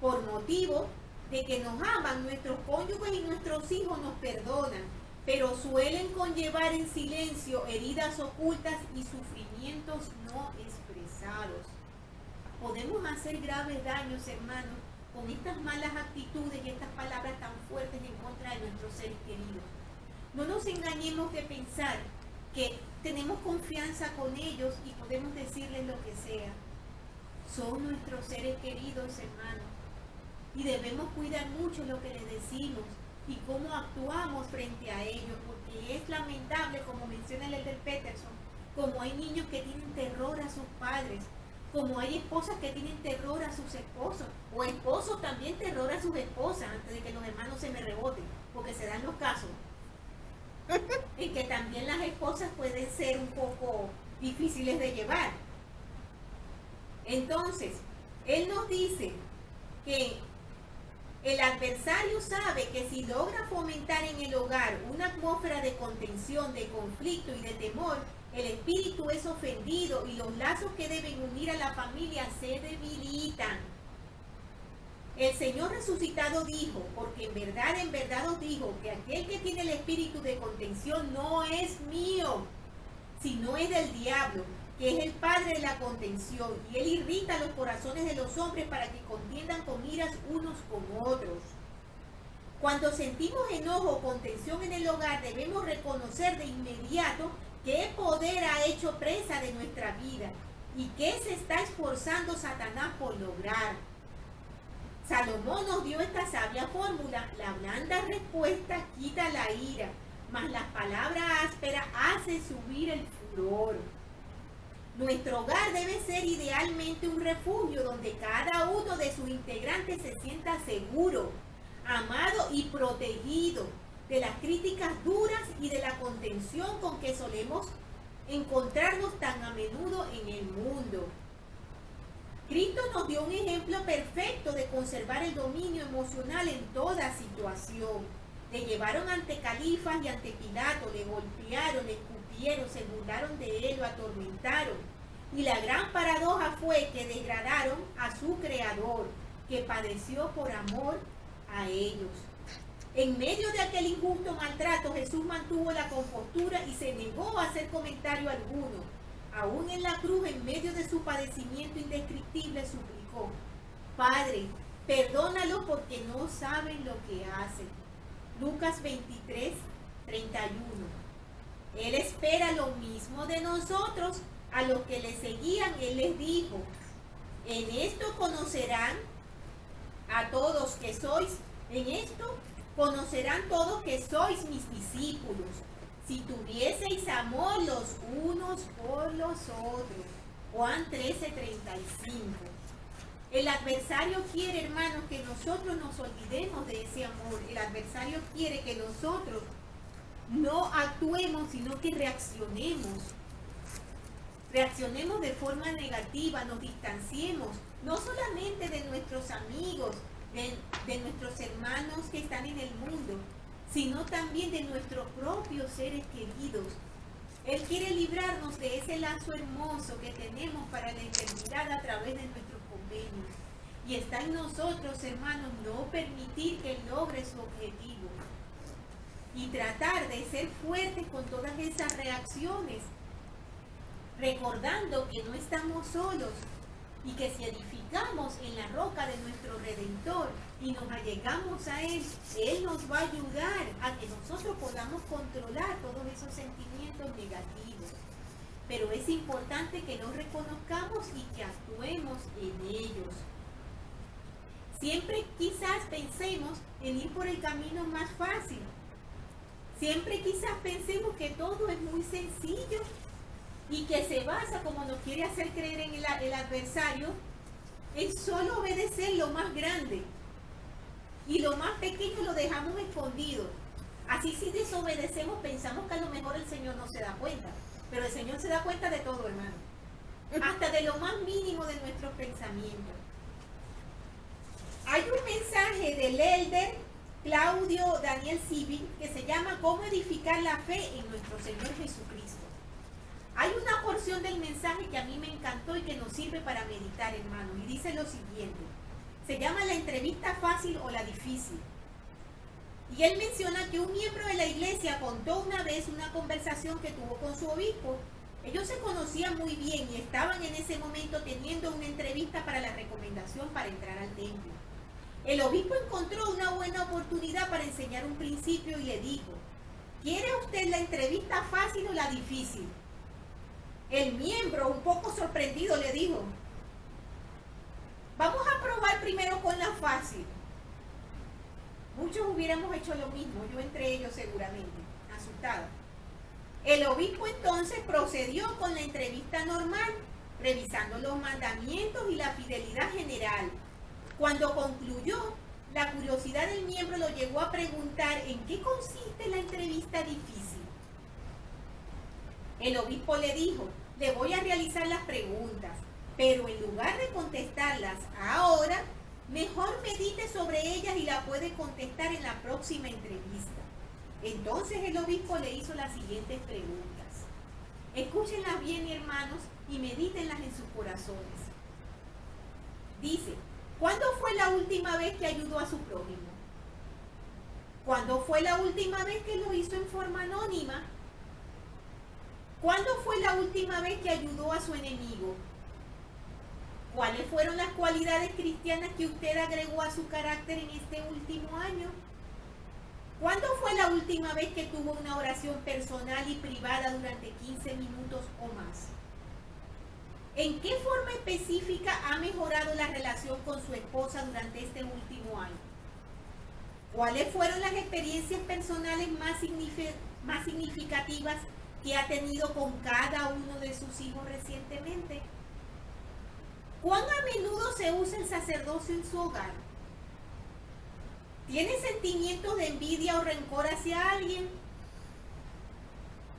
Por motivo de que nos aman, nuestros cónyuges y nuestros hijos nos perdonan, pero suelen conllevar en silencio heridas ocultas y sufrimientos no expresados. Podemos hacer graves daños, hermanos, con estas malas actitudes y estas palabras tan fuertes en contra de nuestros seres queridos. No nos engañemos de pensar que tenemos confianza con ellos y podemos decirles lo que sea. Son nuestros seres queridos, hermanos, y debemos cuidar mucho lo que les decimos y cómo actuamos frente a ellos, porque es lamentable, como menciona el Elder Peterson, como hay niños que tienen terror a sus padres, como hay esposas que tienen terror a sus esposos, o esposos también terror a sus esposas, antes de que los hermanos se me reboten, porque se dan los casos en que también las esposas pueden ser un poco difíciles de llevar. Entonces, él nos dice que el adversario sabe que si logra fomentar en el hogar una atmósfera de contención, de conflicto y de temor, el espíritu es ofendido y los lazos que deben unir a la familia se debilitan. El Señor resucitado dijo, porque en verdad os digo, que aquel que tiene el espíritu de contención no es mío, sino es del diablo, que es el padre de la contención, y él irrita los corazones de los hombres para que contiendan con iras unos con otros. Cuando sentimos enojo o contención en el hogar, debemos reconocer de inmediato qué poder ha hecho presa de nuestra vida y qué se está esforzando Satanás por lograr. Salomón nos dio esta sabia fórmula: la blanda respuesta quita la ira, mas la palabra áspera hace subir el furor. Nuestro hogar debe ser idealmente un refugio donde cada uno de sus integrantes se sienta seguro, amado y protegido de las críticas duras y de la contención con que solemos encontrarnos tan a menudo en el mundo. Cristo nos dio un ejemplo perfecto de conservar el dominio emocional en toda situación. Le llevaron ante Califas y ante Pilato, le golpearon, le escupieron, se burlaron de él, lo atormentaron. Y la gran paradoja fue que degradaron a su Creador, que padeció por amor a ellos. En medio de aquel injusto maltrato, Jesús mantuvo la compostura y se negó a hacer comentario alguno. Aún en la cruz, en medio de su padecimiento indescriptible, suplicó: Padre, perdónalos porque no saben lo que hacen. Lucas 23, 31. Él espera lo mismo de nosotros. A los que le seguían, él les dijo: en esto conocerán a todos que sois, en esto conocerán todos que sois mis discípulos, si tuvieseis amor los unos por los otros. Juan 13:35. El adversario quiere, hermanos, que nosotros nos olvidemos de ese amor. El adversario quiere que nosotros no actuemos, sino que reaccionemos. Reaccionemos de forma negativa, nos distanciemos, no solamente de nuestros amigos, de nuestros hermanos que están en el mundo, sino también de nuestros propios seres queridos. Él quiere librarnos de ese lazo hermoso que tenemos para la eternidad a través de nuestros convenios. Y está en nosotros, hermanos, no permitir que él logre su objetivo. Y tratar de ser fuertes con todas esas reacciones, recordando que no estamos solos y que si edificamos en la roca de nuestro Redentor y nos allegamos a Él, Él nos va a ayudar a que nosotros podamos controlar todos esos sentimientos negativos. Pero es importante que los reconozcamos y que actuemos en ellos. Siempre quizás pensemos en ir por el camino más fácil. Siempre quizás pensemos que todo es muy sencillo y que se basa, como nos quiere hacer creer en el adversario, en solo obedecer lo más grande. Y lo más pequeño lo dejamos escondido. Así si desobedecemos pensamos que a lo mejor el Señor no se da cuenta. Pero el Señor se da cuenta de todo, hermano. Hasta de lo más mínimo de nuestros pensamientos. Hay un mensaje del elder Claudio Daniel Sibin que se llama ¿Cómo edificar la fe en nuestro Señor Jesucristo? Hay una porción del mensaje que a mí me encantó y que nos sirve para meditar, hermano. Y dice lo siguiente. Se llama la entrevista fácil o la difícil. Y él menciona que un miembro de la iglesia contó una vez una conversación que tuvo con su obispo. Ellos se conocían muy bien y estaban en ese momento teniendo una entrevista para la recomendación para entrar al templo. El obispo encontró una buena oportunidad para enseñar un principio y le dijo, ¿quiere usted la entrevista fácil o la difícil? El miembro, un poco sorprendido, le dijo, vamos a probar primero con la fácil. Muchos hubiéramos hecho lo mismo, yo entre ellos seguramente, asustada. El obispo entonces procedió con la entrevista normal, revisando los mandamientos y la fidelidad general. Cuando concluyó, la curiosidad del miembro lo llevó a preguntar en qué consiste la entrevista difícil. El obispo le dijo, le voy a realizar las preguntas, pero en lugar de contestarlas ahora, mejor medite sobre ellas y la puede contestar en la próxima entrevista. Entonces el obispo le hizo las siguientes preguntas. Escúchenlas bien, hermanos, y medítenlas en sus corazones. Dice, ¿cuándo fue la última vez que ayudó a su prójimo? ¿Cuándo fue la última vez que lo hizo en forma anónima? ¿Cuándo fue la última vez que ayudó a su enemigo? ¿Cuáles fueron las cualidades cristianas que usted agregó a su carácter en este último año? ¿Cuándo fue la última vez que tuvo una oración personal y privada durante 15 minutos o más? ¿En qué forma específica ha mejorado la relación con su esposa durante este último año? ¿Cuáles fueron las experiencias personales más significativas que ha tenido con cada uno de sus hijos recientemente? ¿Cuán a menudo se usa el sacerdocio en su hogar? ¿Tiene sentimientos de envidia o rencor hacia alguien?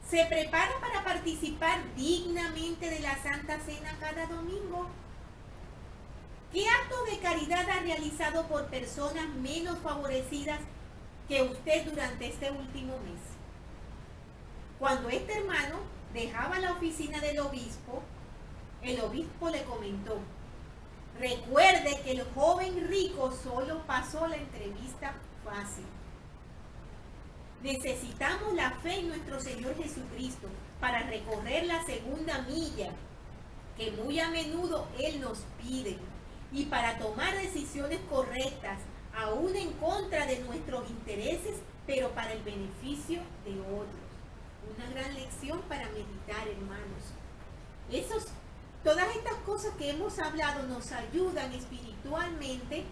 ¿Se prepara para participar dignamente de la Santa Cena cada domingo? ¿Qué actos de caridad ha realizado por personas menos favorecidas que usted durante este último mes? Cuando este hermano dejaba la oficina del obispo, el obispo le comentó, recuerde que el joven rico solo pasó la entrevista fácil. Necesitamos la fe en nuestro Señor Jesucristo para recorrer la segunda milla que muy a menudo Él nos pide y para tomar decisiones correctas, aún en contra de nuestros intereses, pero para el beneficio de otros. Una gran lección para meditar, hermanos. Todas estas cosas que hemos hablado nos ayudan espiritualmente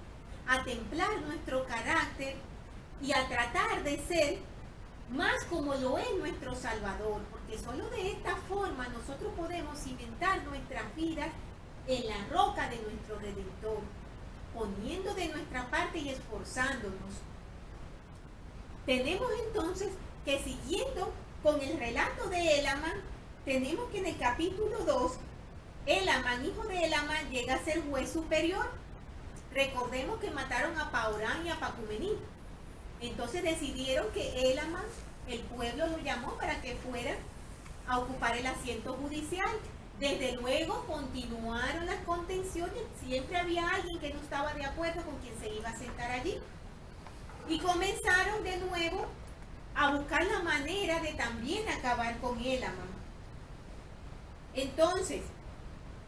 a templar nuestro carácter y a tratar de ser más como lo es nuestro Salvador, porque solo de esta forma nosotros podemos cimentar nuestras vidas en la roca de nuestro Redentor, poniendo de nuestra parte y esforzándonos. Tenemos entonces que, siguiendo con el relato de Elamán, tenemos que en el capítulo 2, Elamán, hijo de Elamán, llega a ser juez superior. Recordemos que mataron a Paorán y a Pacumení. Entonces decidieron que Elamán, el pueblo lo llamó para que fuera a ocupar el asiento judicial. Desde luego continuaron las contenciones, siempre había alguien que no estaba de acuerdo con quien se iba a sentar allí. Y comenzaron de nuevo a buscar la manera de también acabar con Elamán. Entonces,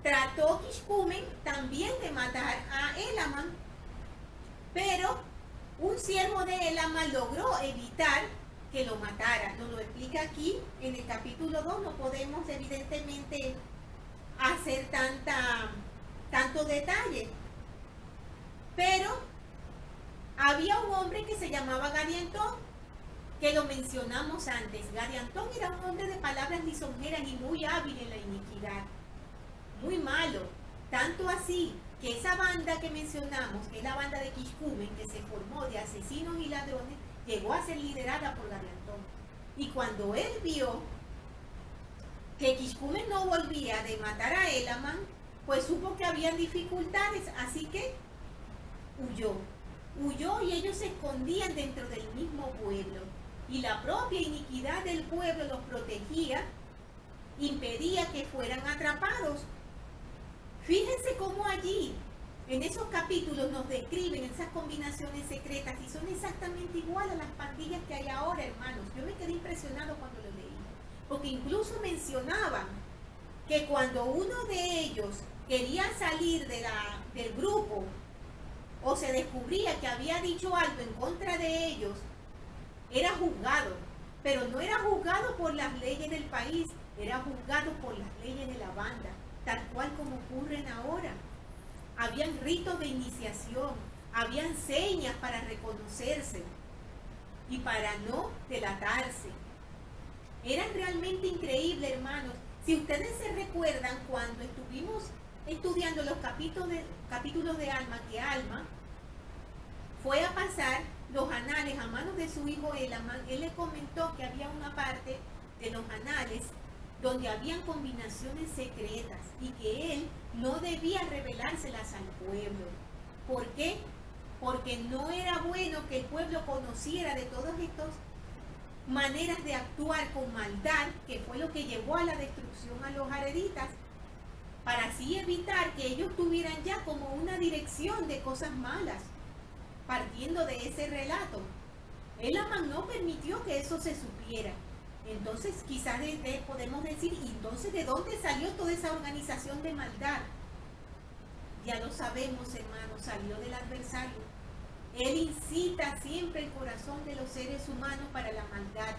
trató Kishkumen también de matar a Elamán, pero un siervo de Elamán logró evitar que lo matara. Nos lo explica aquí en el capítulo 2, no podemos evidentemente hacer tanto detalle. Pero había un hombre que se llamaba Gadiantón, que lo mencionamos antes. Gadiantón era un hombre de palabras lisonjeras y muy hábil en la iniquidad, muy malo, tanto así que esa banda que mencionamos, que es la banda de Quiscumen, que se formó de asesinos y ladrones, llegó a ser liderada por Gadiantón. Y cuando él vio que Quiscumen no volvía de matar a Elamán, pues supo que habían dificultades, así que huyó y ellos se escondían dentro del mismo pueblo. Y la propia iniquidad del pueblo los protegía, impedía que fueran atrapados. Fíjense cómo allí, en esos capítulos, nos describen esas combinaciones secretas y son exactamente igual a las pandillas que hay ahora, hermanos. Yo me quedé impresionado cuando lo leí, porque incluso mencionaban que cuando uno de ellos quería salir del grupo o se descubría que había dicho algo en contra de ellos, era juzgado, pero no era juzgado por las leyes del país, era juzgado por las leyes de la banda, tal cual como ocurren ahora. Habían ritos de iniciación, habían señas para reconocerse y para no delatarse. Eran realmente increíbles, hermanos. Si ustedes se recuerdan, cuando estuvimos estudiando los capítulos de Alma, que Alma fue a pasar los anales a manos de su hijo Elamán, él le comentó que había una parte de los anales donde habían combinaciones secretas y que él no debía revelárselas al pueblo. ¿Por qué? Porque no era bueno que el pueblo conociera de todas estas maneras de actuar con maldad, que fue lo que llevó a la destrucción a los jareditas, para así evitar que ellos tuvieran ya como una dirección de cosas malas, partiendo de ese relato. Elamán no permitió que eso se supiera. Entonces quizás podemos decir, ¿y entonces de dónde salió toda esa organización de maldad? Ya lo sabemos, hermanos, salió del adversario. Él incita siempre el corazón de los seres humanos para la maldad.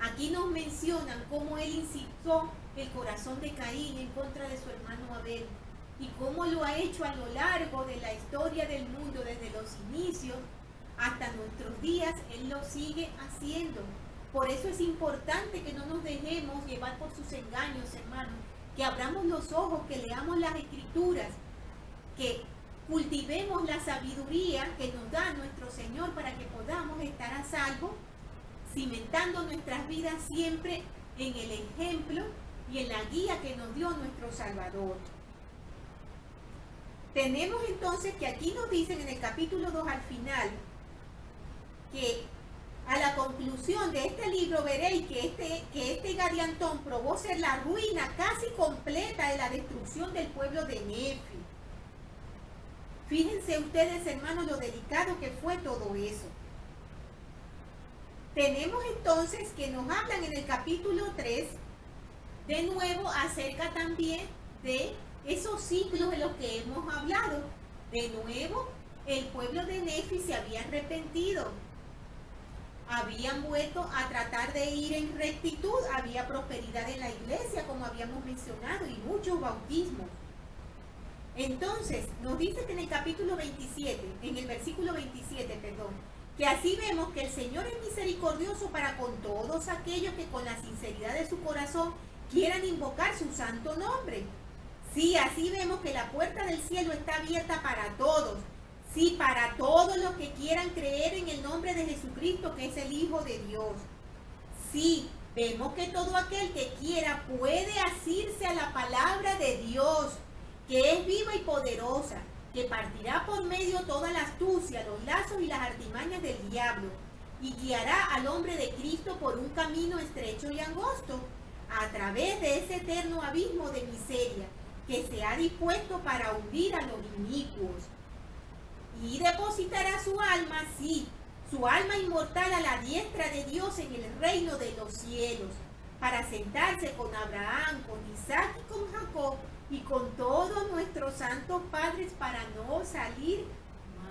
Aquí nos mencionan cómo él incitó el corazón de Caín en contra de su hermano Abel y cómo lo ha hecho a lo largo de la historia del mundo, desde los inicios hasta nuestros días. Él lo sigue haciendo. Por eso es importante que no nos dejemos llevar por sus engaños, hermanos, que abramos los ojos, que leamos las escrituras, que cultivemos la sabiduría que nos da nuestro Señor para que podamos estar a salvo, cimentando nuestras vidas siempre en el ejemplo y en la guía que nos dio nuestro Salvador. Tenemos entonces que aquí nos dicen en el capítulo 2 al final que a la conclusión de este libro veréis que este Gadiantón probó ser la ruina casi completa de la destrucción del pueblo de Nefi. Fíjense ustedes, hermanos, lo delicado que fue todo eso. Tenemos entonces que nos hablan en el capítulo 3 de nuevo acerca también de esos ciclos de los que hemos hablado. De nuevo, el pueblo de Nefi se había arrepentido. Habían vuelto a tratar de ir en rectitud, había prosperidad en la iglesia, como habíamos mencionado, y muchos bautismos. Entonces, nos dice que en el capítulo 27, en el versículo 27, perdón, que así vemos que el Señor es misericordioso para con todos aquellos que con la sinceridad de su corazón quieran invocar su santo nombre. Sí, así vemos que la puerta del cielo está abierta para todos. Sí, para todos los que quieran creer en el nombre de Jesucristo, que es el Hijo de Dios. Sí, vemos que todo aquel que quiera puede asirse a la palabra de Dios, que es viva y poderosa, que partirá por medio toda la astucia, los lazos y las artimañas del diablo, y guiará al hombre de Cristo por un camino estrecho y angosto, a través de ese eterno abismo de miseria, que se ha dispuesto para hundir a los inicuos. Y depositará su alma, sí, su alma inmortal a la diestra de Dios en el reino de los cielos, para sentarse con Abraham, con Isaac y con Jacob, y con todos nuestros santos padres para no salir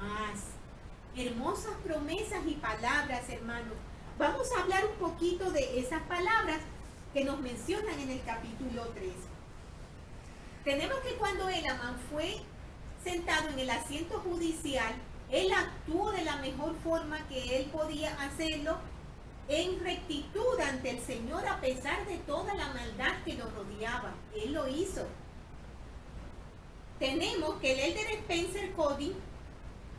más. Hermosas promesas y palabras, hermanos. Vamos a hablar un poquito de esas palabras que nos mencionan en el capítulo 3. Tenemos que cuando Elamán fue sentado en el asiento judicial, él actuó de la mejor forma que él podía hacerlo, en rectitud ante el Señor, a pesar de toda la maldad que lo rodeaba. Él lo hizo. Tenemos que el elder Spencer Cody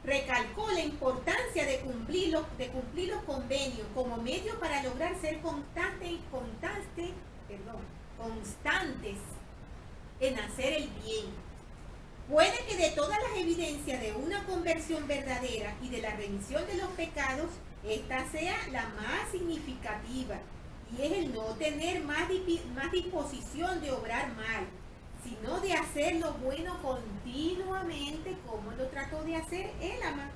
recalcó la importancia de cumplir los convenios como medio para lograr ser constantes en hacer el bien. Puede que de todas las evidencias de una conversión verdadera y de la remisión de los pecados, esta sea la más significativa, y es el no tener más disposición de obrar mal, sino de hacer lo bueno continuamente, como lo trató de hacer él, amado.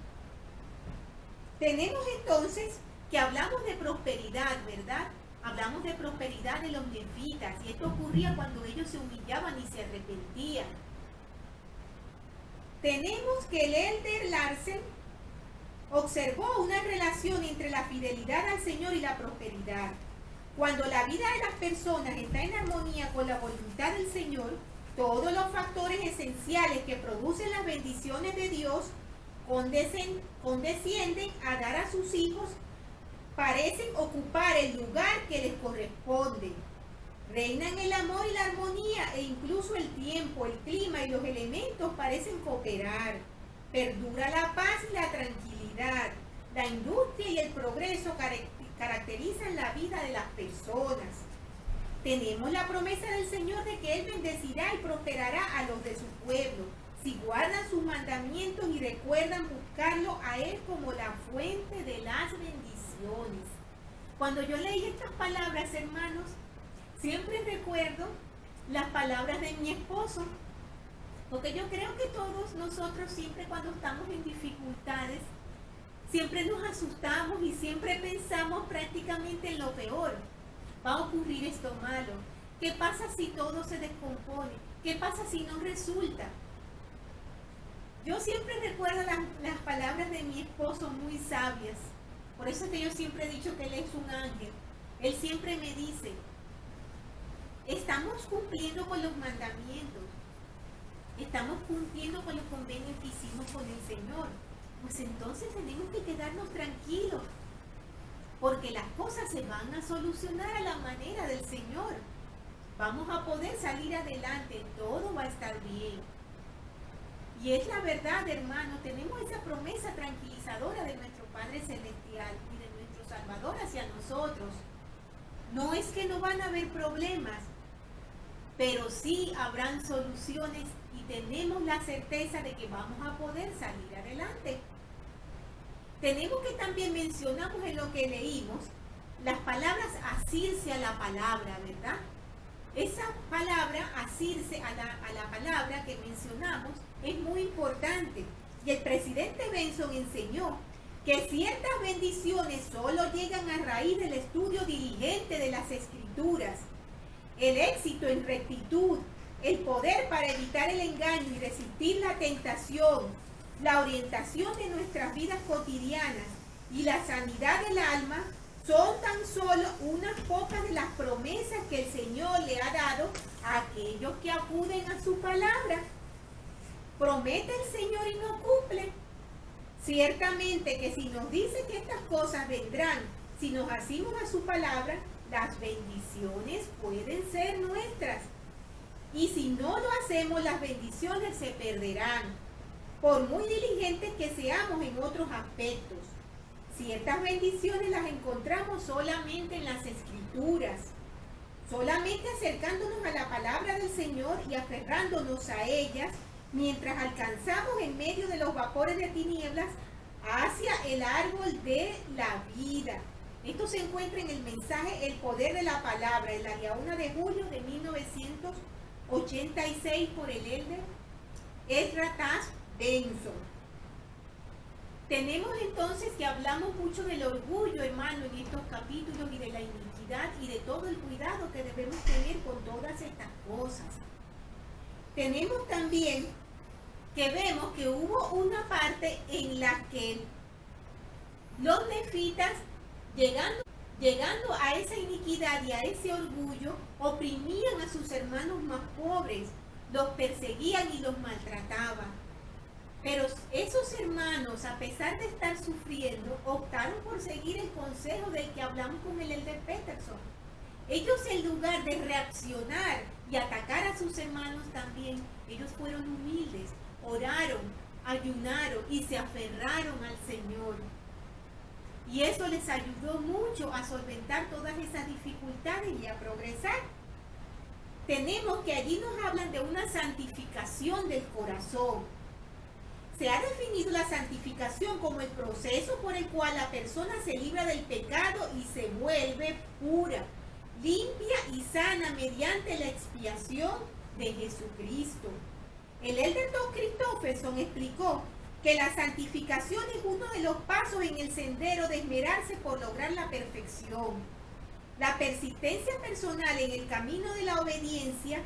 Tenemos entonces que hablamos de prosperidad, ¿verdad? Hablamos de prosperidad de los nefitas, y esto ocurría cuando ellos se humillaban y se arrepentían. Tenemos que el elder Larsen observó una relación entre la fidelidad al Señor y la prosperidad. Cuando la vida de las personas está en armonía con la voluntad del Señor, todos los factores esenciales que producen las bendiciones de Dios condescienden a dar a sus hijos, parecen ocupar el lugar que les corresponde. Reinan el amor y la armonía, e incluso el tiempo, el clima y los elementos parecen cooperar. Perdura la paz y la tranquilidad. La industria y el progreso caracterizan la vida de las personas. Tenemos la promesa del Señor de que Él bendecirá y prosperará a los de su pueblo, si guardan sus mandamientos y recuerdan buscarlo a Él como la fuente de las bendiciones. Cuando yo leí estas palabras, hermanos, siempre recuerdo las palabras de mi esposo, porque yo creo que todos nosotros siempre, cuando estamos en dificultades, siempre nos asustamos y siempre pensamos prácticamente en lo peor. Va a ocurrir esto malo. ¿Qué pasa si todo se descompone? ¿Qué pasa si no resulta? Yo siempre recuerdo las palabras de mi esposo, muy sabias. Por eso es que yo siempre he dicho que él es un ángel. Él siempre me dice, estamos cumpliendo con los mandamientos, estamos cumpliendo con los convenios que hicimos con el Señor. Pues entonces tenemos que quedarnos tranquilos, porque las cosas se van a solucionar a la manera del Señor. Vamos a poder salir adelante, todo va a estar bien. Y es la verdad, hermano, tenemos esa promesa tranquilizadora de nuestro Padre Celestial y de nuestro Salvador hacia nosotros. No es que no van a haber problemas, pero sí habrán soluciones, y tenemos la certeza de que vamos a poder salir adelante. Tenemos que también mencionamos en lo que leímos las palabras asirse a la palabra, ¿verdad? Esa palabra, asirse a la palabra que mencionamos, es muy importante. Y el presidente Benson enseñó que ciertas bendiciones solo llegan a raíz del estudio diligente de las Escrituras. El éxito en rectitud, el poder para evitar el engaño y resistir la tentación, la orientación de nuestras vidas cotidianas y la sanidad del alma son tan solo unas pocas de las promesas que el Señor le ha dado a aquellos que acuden a su palabra. Promete el Señor y no cumple. Ciertamente que si nos dice que estas cosas vendrán, si nos asimos a su palabra, las bendiciones pueden ser nuestras. Y si no lo hacemos, las bendiciones se perderán, por muy diligentes que seamos en otros aspectos. Ciertas bendiciones las encontramos solamente en las Escrituras, solamente acercándonos a la palabra del Señor y aferrándonos a ellas, mientras alcanzamos en medio de los vapores de tinieblas hacia el árbol de la vida. Esto se encuentra en el mensaje El Poder de la Palabra, en la día 1 de julio de 1986 por el elder Ezra Taft Benson. Tenemos entonces que hablamos mucho del orgullo, hermano, en estos capítulos, y de la iniquidad y de todo el cuidado que debemos tener con todas estas cosas. Tenemos también que vemos que hubo una parte en la que los nefitas, llegando a esa iniquidad y a ese orgullo, oprimían a sus hermanos más pobres, los perseguían y los maltrataban. Pero esos hermanos, a pesar de estar sufriendo, optaron por seguir el consejo del que hablamos con el elder Peterson. Ellos, en lugar de reaccionar y atacar a sus hermanos también, ellos fueron humildes, oraron, ayunaron y se aferraron al Señor. Y eso les ayudó mucho a solventar todas esas dificultades y a progresar. Tenemos que allí nos hablan de una santificación del corazón. Se ha definido la santificación como el proceso por el cual la persona se libra del pecado y se vuelve pura, limpia y sana mediante la expiación de Jesucristo. El elder Don Christofferson explicó que la santificación es uno de los pasos en el sendero de esmerarse por lograr la perfección. La persistencia personal en el camino de la obediencia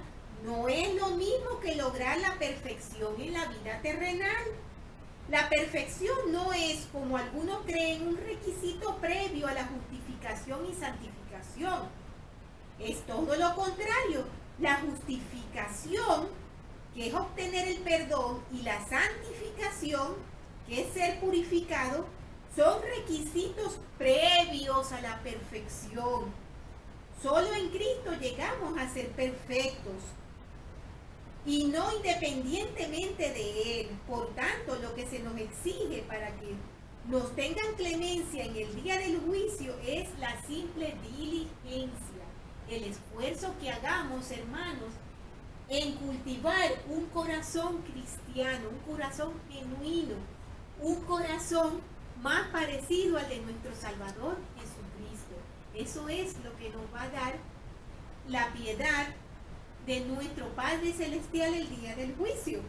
no es lo mismo que lograr la perfección en la vida terrenal. La perfección no es, como algunos creen, un requisito previo a la justificación y santificación. Es todo lo contrario. La justificación, que es obtener el perdón, y la santificación, que es ser purificado, son requisitos previos a la perfección. Solo en Cristo llegamos a ser perfectos y no independientemente de Él. Por tanto, lo que se nos exige para que nos tengan clemencia en el día del juicio es la simple diligencia, el esfuerzo que hagamos, hermanos, en cultivar un corazón cristiano, un corazón genuino, un corazón más parecido al de nuestro Salvador Jesucristo. Eso es lo que nos va a dar la piedad de nuestro Padre Celestial el día del juicio.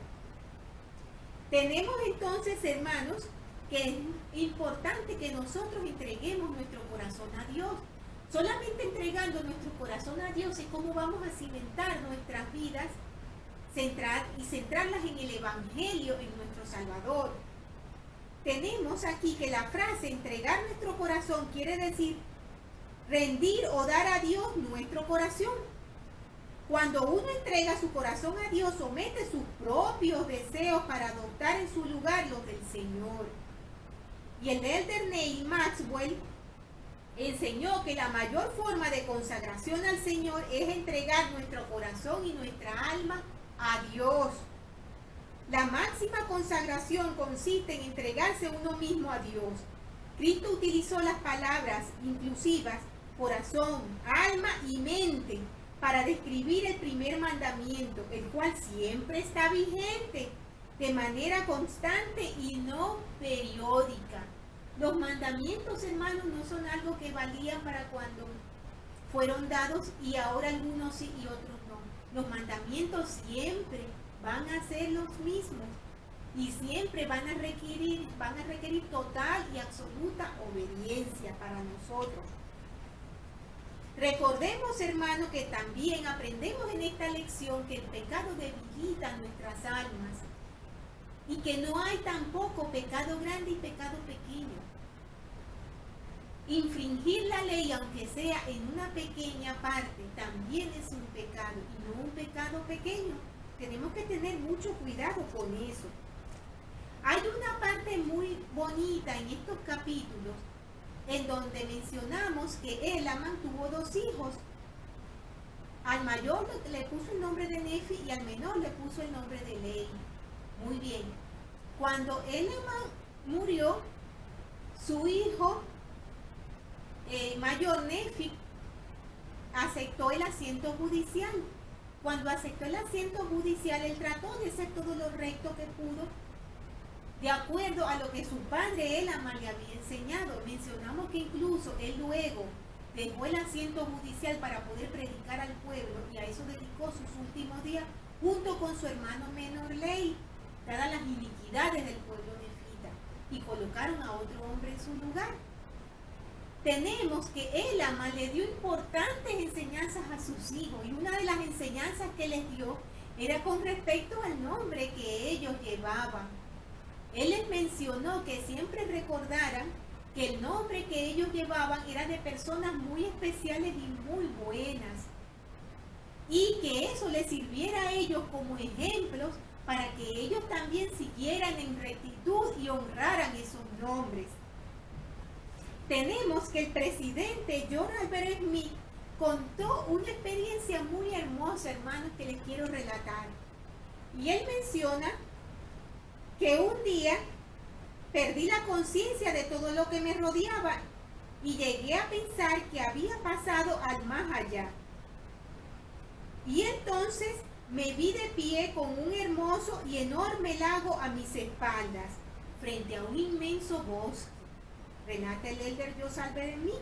Tenemos entonces, hermanos, que es importante que nosotros entreguemos nuestro corazón a Dios. Solamente entregando nuestro corazón a Dios es como vamos a cimentar nuestras vidas y centrarlas en el Evangelio, en nuestro Salvador. Tenemos aquí que la frase entregar nuestro corazón quiere decir rendir o dar a Dios nuestro corazón. Cuando uno entrega su corazón a Dios, somete sus propios deseos para adoptar en su lugar los del Señor. Y el elder Neil Maxwell enseñó que la mayor forma de consagración al Señor es entregar nuestro corazón y nuestra alma a Dios. La máxima consagración consiste en entregarse uno mismo a Dios. Cristo utilizó las palabras inclusivas corazón, alma y mente para describir el primer mandamiento, el cual siempre está vigente de manera constante y no periódica. Los mandamientos, hermanos, no son algo que valían para cuando fueron dados y ahora algunos sí y otros no. Los mandamientos siempre van a ser los mismos y siempre van a requerir total y absoluta obediencia para nosotros. Recordemos, hermano, que también aprendemos en esta lección que el pecado debilita nuestras almas y que no hay tampoco pecado grande y pecado pequeño. Infringir la ley, aunque sea en una pequeña parte, también es un pecado y no un pecado pequeño. Tenemos que tener mucho cuidado con eso. Hay una parte muy bonita en estos capítulos en donde mencionamos que Elaman tuvo dos hijos. Al mayor le puso el nombre de Nefi y al menor le puso el nombre de Lei. Muy bien. Cuando Elaman murió, su hijo mayor Nefi aceptó el asiento judicial. Cuando aceptó el asiento judicial, él trató de hacer todo lo recto que pudo, de acuerdo a lo que su padre Elaman le había enseñado. Mencionamos que incluso él luego dejó el asiento judicial para poder predicar al pueblo y a eso dedicó sus últimos días junto con su hermano menor Lei, dadas las iniquidades del pueblo nefita, y colocaron a otro hombre en su lugar. Tenemos que Elaman le dio importantes enseñanzas a sus hijos y una de las enseñanzas que les dio era con respecto al nombre que ellos llevaban. Él les mencionó que siempre recordaran que el nombre que ellos llevaban era de personas muy especiales y muy buenas y que eso les sirviera a ellos como ejemplos para que ellos también siguieran en rectitud y honraran esos nombres. Tenemos que el presidente John Albert Smith contó una experiencia muy hermosa, hermanos, que les quiero relatar. Y él menciona que un día perdí la conciencia de todo lo que me rodeaba y llegué a pensar que había pasado al más allá. Y entonces me vi de pie con un hermoso y enorme lago a mis espaldas, frente a un inmenso bosque. Relata el elder John Albert Smith.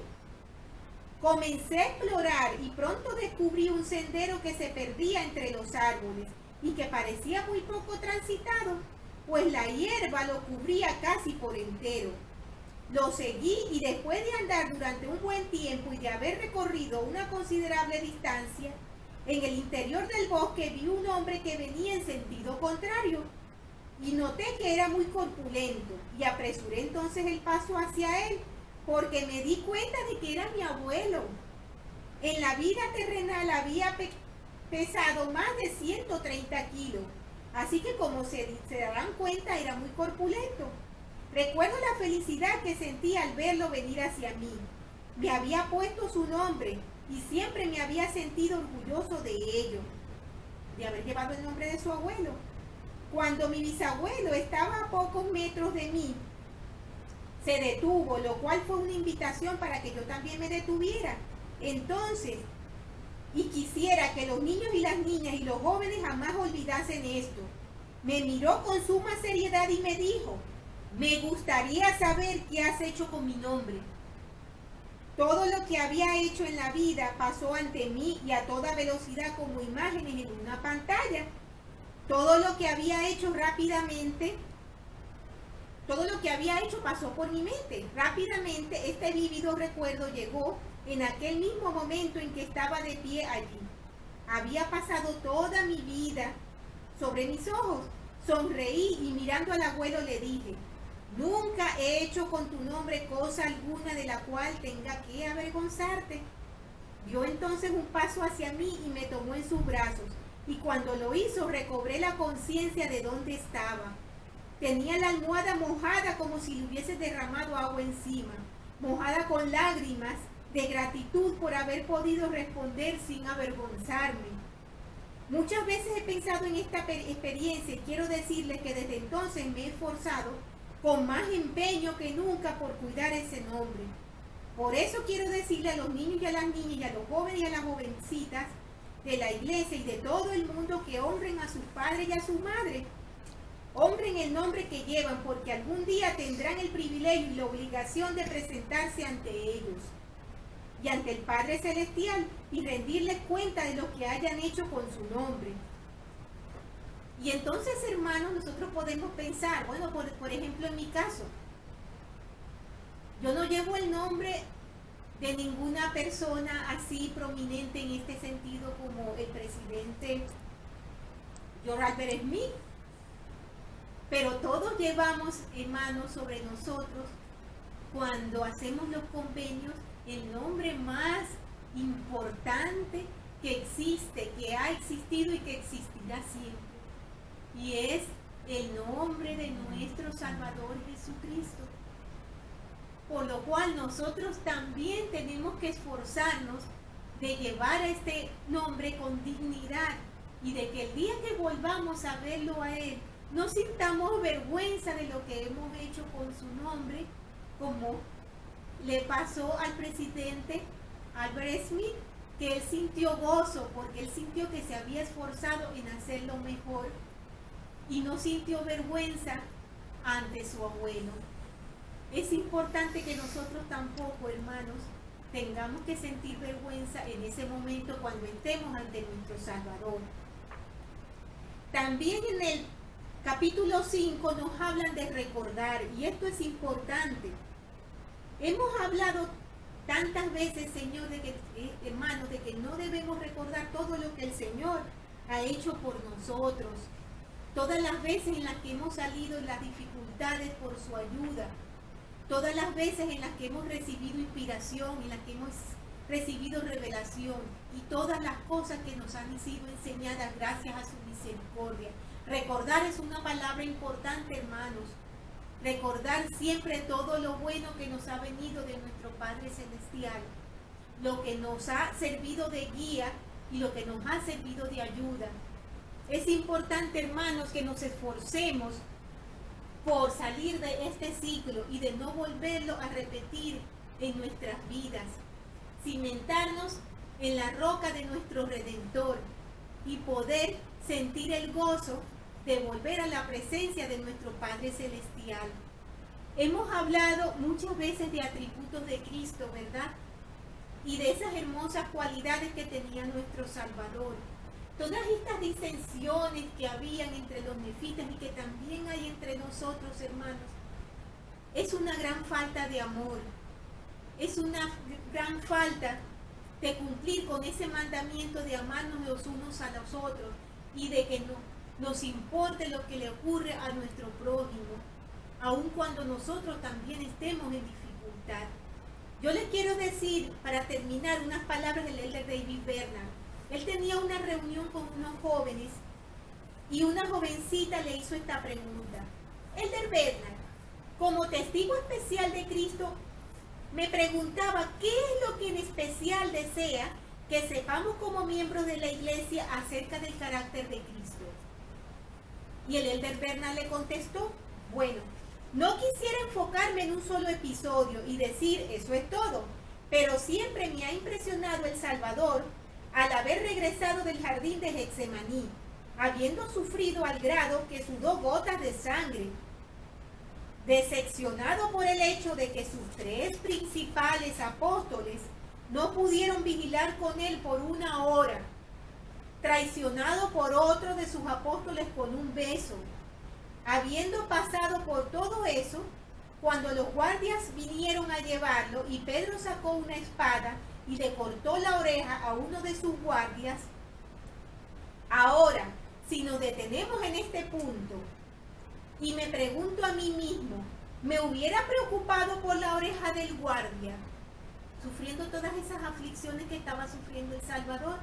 Comencé a explorar y pronto descubrí un sendero que se perdía entre los árboles y que parecía muy poco transitado, pues la hierba lo cubría casi por entero. Lo seguí y después de andar durante un buen tiempo y de haber recorrido una considerable distancia, en el interior del bosque vi un hombre que venía en sentido contrario y noté que era muy corpulento y apresuré entonces el paso hacia él porque me di cuenta de que era mi abuelo. En la vida terrenal había pesado más de 130 kilos, así que como se darán cuenta era muy corpulento. Recuerdo la felicidad que sentí al verlo venir hacia mí. Me había puesto su nombre y siempre me había sentido orgulloso de ello, de haber llevado el nombre de su abuelo. Cuando mi bisabuelo estaba a pocos metros de mí, se detuvo, lo cual fue una invitación para que yo también me detuviera. Entonces, y quisiera que los niños y las niñas y los jóvenes jamás olvidasen esto, me miró con suma seriedad y me dijo: me gustaría saber qué has hecho con mi nombre. Todo lo que había hecho en la vida pasó ante mí y a toda velocidad como imágenes en una pantalla. Todo lo que había hecho pasó por mi mente. Rápidamente este vívido recuerdo llegó en aquel mismo momento en que estaba de pie allí. Había pasado toda mi vida sobre mis ojos. Sonreí y mirando al abuelo le dije: nunca he hecho con tu nombre cosa alguna de la cual tenga que avergonzarte. Dio entonces un paso hacia mí y me tomó en sus brazos, y cuando lo hizo recobré la conciencia de dónde estaba. Tenía la almohada mojada como si le hubiese derramado agua encima, mojada con lágrimas de gratitud por haber podido responder sin avergonzarme. Muchas veces he pensado en esta experiencia y quiero decirles que desde entonces me he esforzado con más empeño que nunca por cuidar ese nombre. Por eso quiero decirle a los niños y a las niñas y a los jóvenes y a las jovencitas de la iglesia y de todo el mundo que honren a sus padres y a sus madres. Honren el nombre que llevan porque algún día tendrán el privilegio y la obligación de presentarse ante ellos y ante el Padre Celestial y rendirles cuenta de lo que hayan hecho con su nombre. Y entonces, hermanos, nosotros podemos pensar, bueno, por ejemplo, en mi caso, yo no llevo el nombre de ninguna persona así prominente en este sentido como el presidente John Albert Smith, pero todos llevamos, hermanos, sobre nosotros, cuando hacemos los convenios, el nombre más importante que existe, que ha existido y que existirá siempre. Y es el nombre de nuestro Salvador Jesucristo. Por lo cual nosotros también tenemos que esforzarnos de llevar a este nombre con dignidad y de que el día que volvamos a verlo a Él, no sintamos vergüenza de lo que hemos hecho con su nombre, como le pasó al presidente Albert Smith, que él sintió gozo porque él sintió que se había esforzado en hacerlo mejor y no sintió vergüenza ante su abuelo. Es importante que nosotros tampoco, hermanos, tengamos que sentir vergüenza en ese momento cuando estemos ante nuestro Salvador. También en el capítulo 5 nos hablan de recordar, y esto es importante. Hemos hablado tantas veces, Señor, de que, hermanos, de que no debemos recordar todo lo que el Señor ha hecho por nosotros. Todas las veces en las que hemos salido en las dificultades por su ayuda. Todas las veces en las que hemos recibido inspiración, en las que hemos recibido revelación. Y todas las cosas que nos han sido enseñadas gracias a su misericordia. Recordar es una palabra importante, hermanos. Recordar siempre todo lo bueno que nos ha venido de nuestro Padre Celestial, lo que nos ha servido de guía y lo que nos ha servido de ayuda. Es importante, hermanos, que nos esforcemos por salir de este ciclo y de no volverlo a repetir en nuestras vidas. Cimentarnos en la roca de nuestro Redentor y poder sentir el gozo de volver a la presencia de nuestro Padre Celestial. Hemos hablado muchas veces de atributos de Cristo, ¿verdad? Y de esas hermosas cualidades que tenía nuestro Salvador. Todas estas disensiones que habían entre los nefitas y que también hay entre nosotros, hermanos, es una gran falta de amor. Es una gran falta de cumplir con ese mandamiento de amarnos los unos a los otros y de que nos importe lo que le ocurre a nuestro prójimo, aun cuando nosotros también estemos en dificultad. Yo les quiero decir, para terminar, unas palabras del elder David Bernard. Él tenía una reunión con unos jóvenes y una jovencita le hizo esta pregunta. Elder Bernard, como testigo especial de Cristo, me preguntaba qué es lo que en especial desea que sepamos como miembros de la iglesia acerca del carácter de Cristo. Y el elder Bernard le contestó, bueno, no quisiera enfocarme en un solo episodio y decir eso es todo, pero siempre me ha impresionado el Salvador al haber regresado del jardín de Getsemaní, habiendo sufrido al grado que sudó gotas de sangre, decepcionado por el hecho de que sus 3 principales apóstoles no pudieron vigilar con él por 1 hora, traicionado por otro de sus apóstoles con un beso. Habiendo pasado por todo eso, cuando los guardias vinieron a llevarlo y Pedro sacó una espada y le cortó la oreja a uno de sus guardias. Ahora, si nos detenemos en este punto y me pregunto a mí mismo, ¿me hubiera preocupado por la oreja del guardia, sufriendo todas esas aflicciones que estaba sufriendo el Salvador?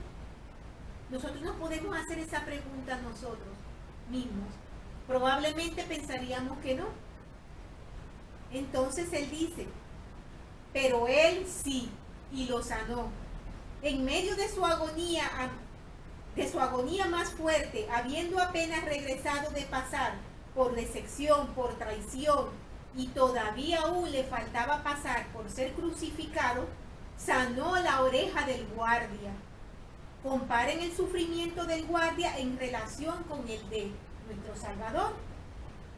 Nosotros nos podemos hacer esa pregunta nosotros mismos. Probablemente pensaríamos que no. Entonces él dice, pero él sí, y lo sanó. En medio de su agonía más fuerte, habiendo apenas regresado de pasar por decepción, por traición, y todavía aún le faltaba pasar por ser crucificado, sanó la oreja del guardia. Comparen el sufrimiento del guardia en relación con el de nuestro Salvador.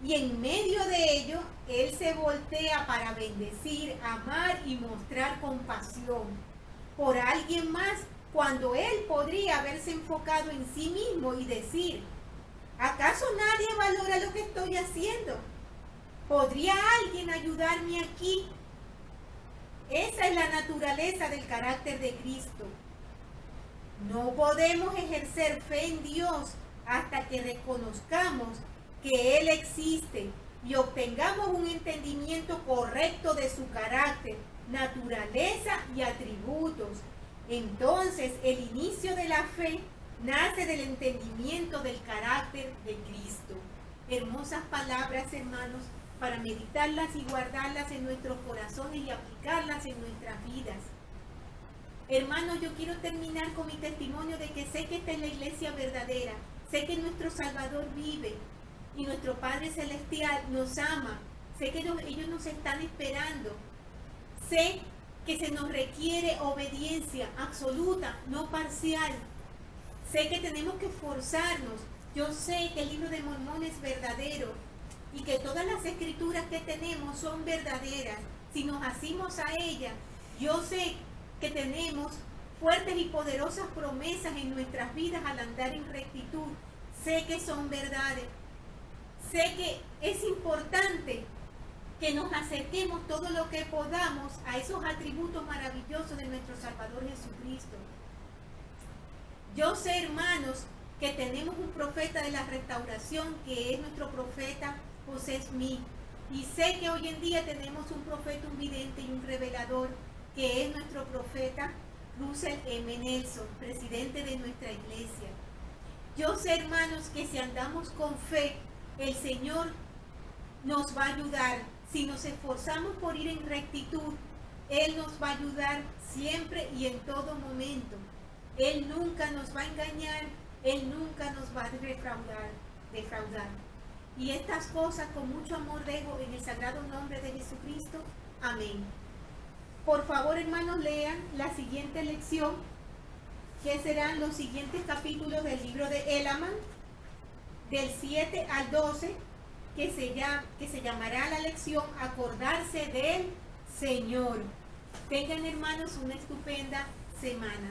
Y en medio de ello, él se voltea para bendecir, amar y mostrar compasión por alguien más, cuando él podría haberse enfocado en sí mismo y decir, ¿acaso nadie valora lo que estoy haciendo? ¿Podría alguien ayudarme aquí? Esa es la naturaleza del carácter de Cristo. No podemos ejercer fe en Dios hasta que reconozcamos que Él existe y obtengamos un entendimiento correcto de su carácter, naturaleza y atributos. Entonces, el inicio de la fe nace del entendimiento del carácter de Cristo. Hermosas palabras, hermanos, para meditarlas y guardarlas en nuestros corazones y aplicarlas en nuestras vidas. Hermanos, yo quiero terminar con mi testimonio de que sé que esta es la iglesia verdadera. Sé que nuestro Salvador vive y nuestro Padre Celestial nos ama. Sé que ellos nos están esperando. Sé que se nos requiere obediencia absoluta, no parcial. Sé que tenemos que esforzarnos. Yo sé que el libro de Mormón es verdadero y que todas las escrituras que tenemos son verdaderas. Si nos asimos a ellas, yo sé que tenemos fuertes y poderosas promesas en nuestras vidas al andar en rectitud. Sé que son verdades. Sé que es importante que nos acerquemos todo lo que podamos a esos atributos maravillosos de nuestro Salvador Jesucristo. Yo sé, hermanos, que tenemos un profeta de la restauración que es nuestro profeta José Smith. Y sé que hoy en día tenemos un profeta, un vidente y un revelador que es nuestro profeta Russell M. Nelson, presidente de nuestra iglesia. Yo sé, hermanos, que si andamos con fe, el Señor nos va a ayudar. Si nos esforzamos por ir en rectitud, Él nos va a ayudar siempre y en todo momento. Él nunca nos va a engañar, Él nunca nos va a defraudar. Y estas cosas con mucho amor dejo en el sagrado nombre de Jesucristo. Amén. Por favor, hermanos, lean la siguiente lección, que serán los siguientes capítulos del libro de Helaman, del 7 al 12, que se llamará la lección Acordarse del Señor. Tengan, hermanos, una estupenda semana.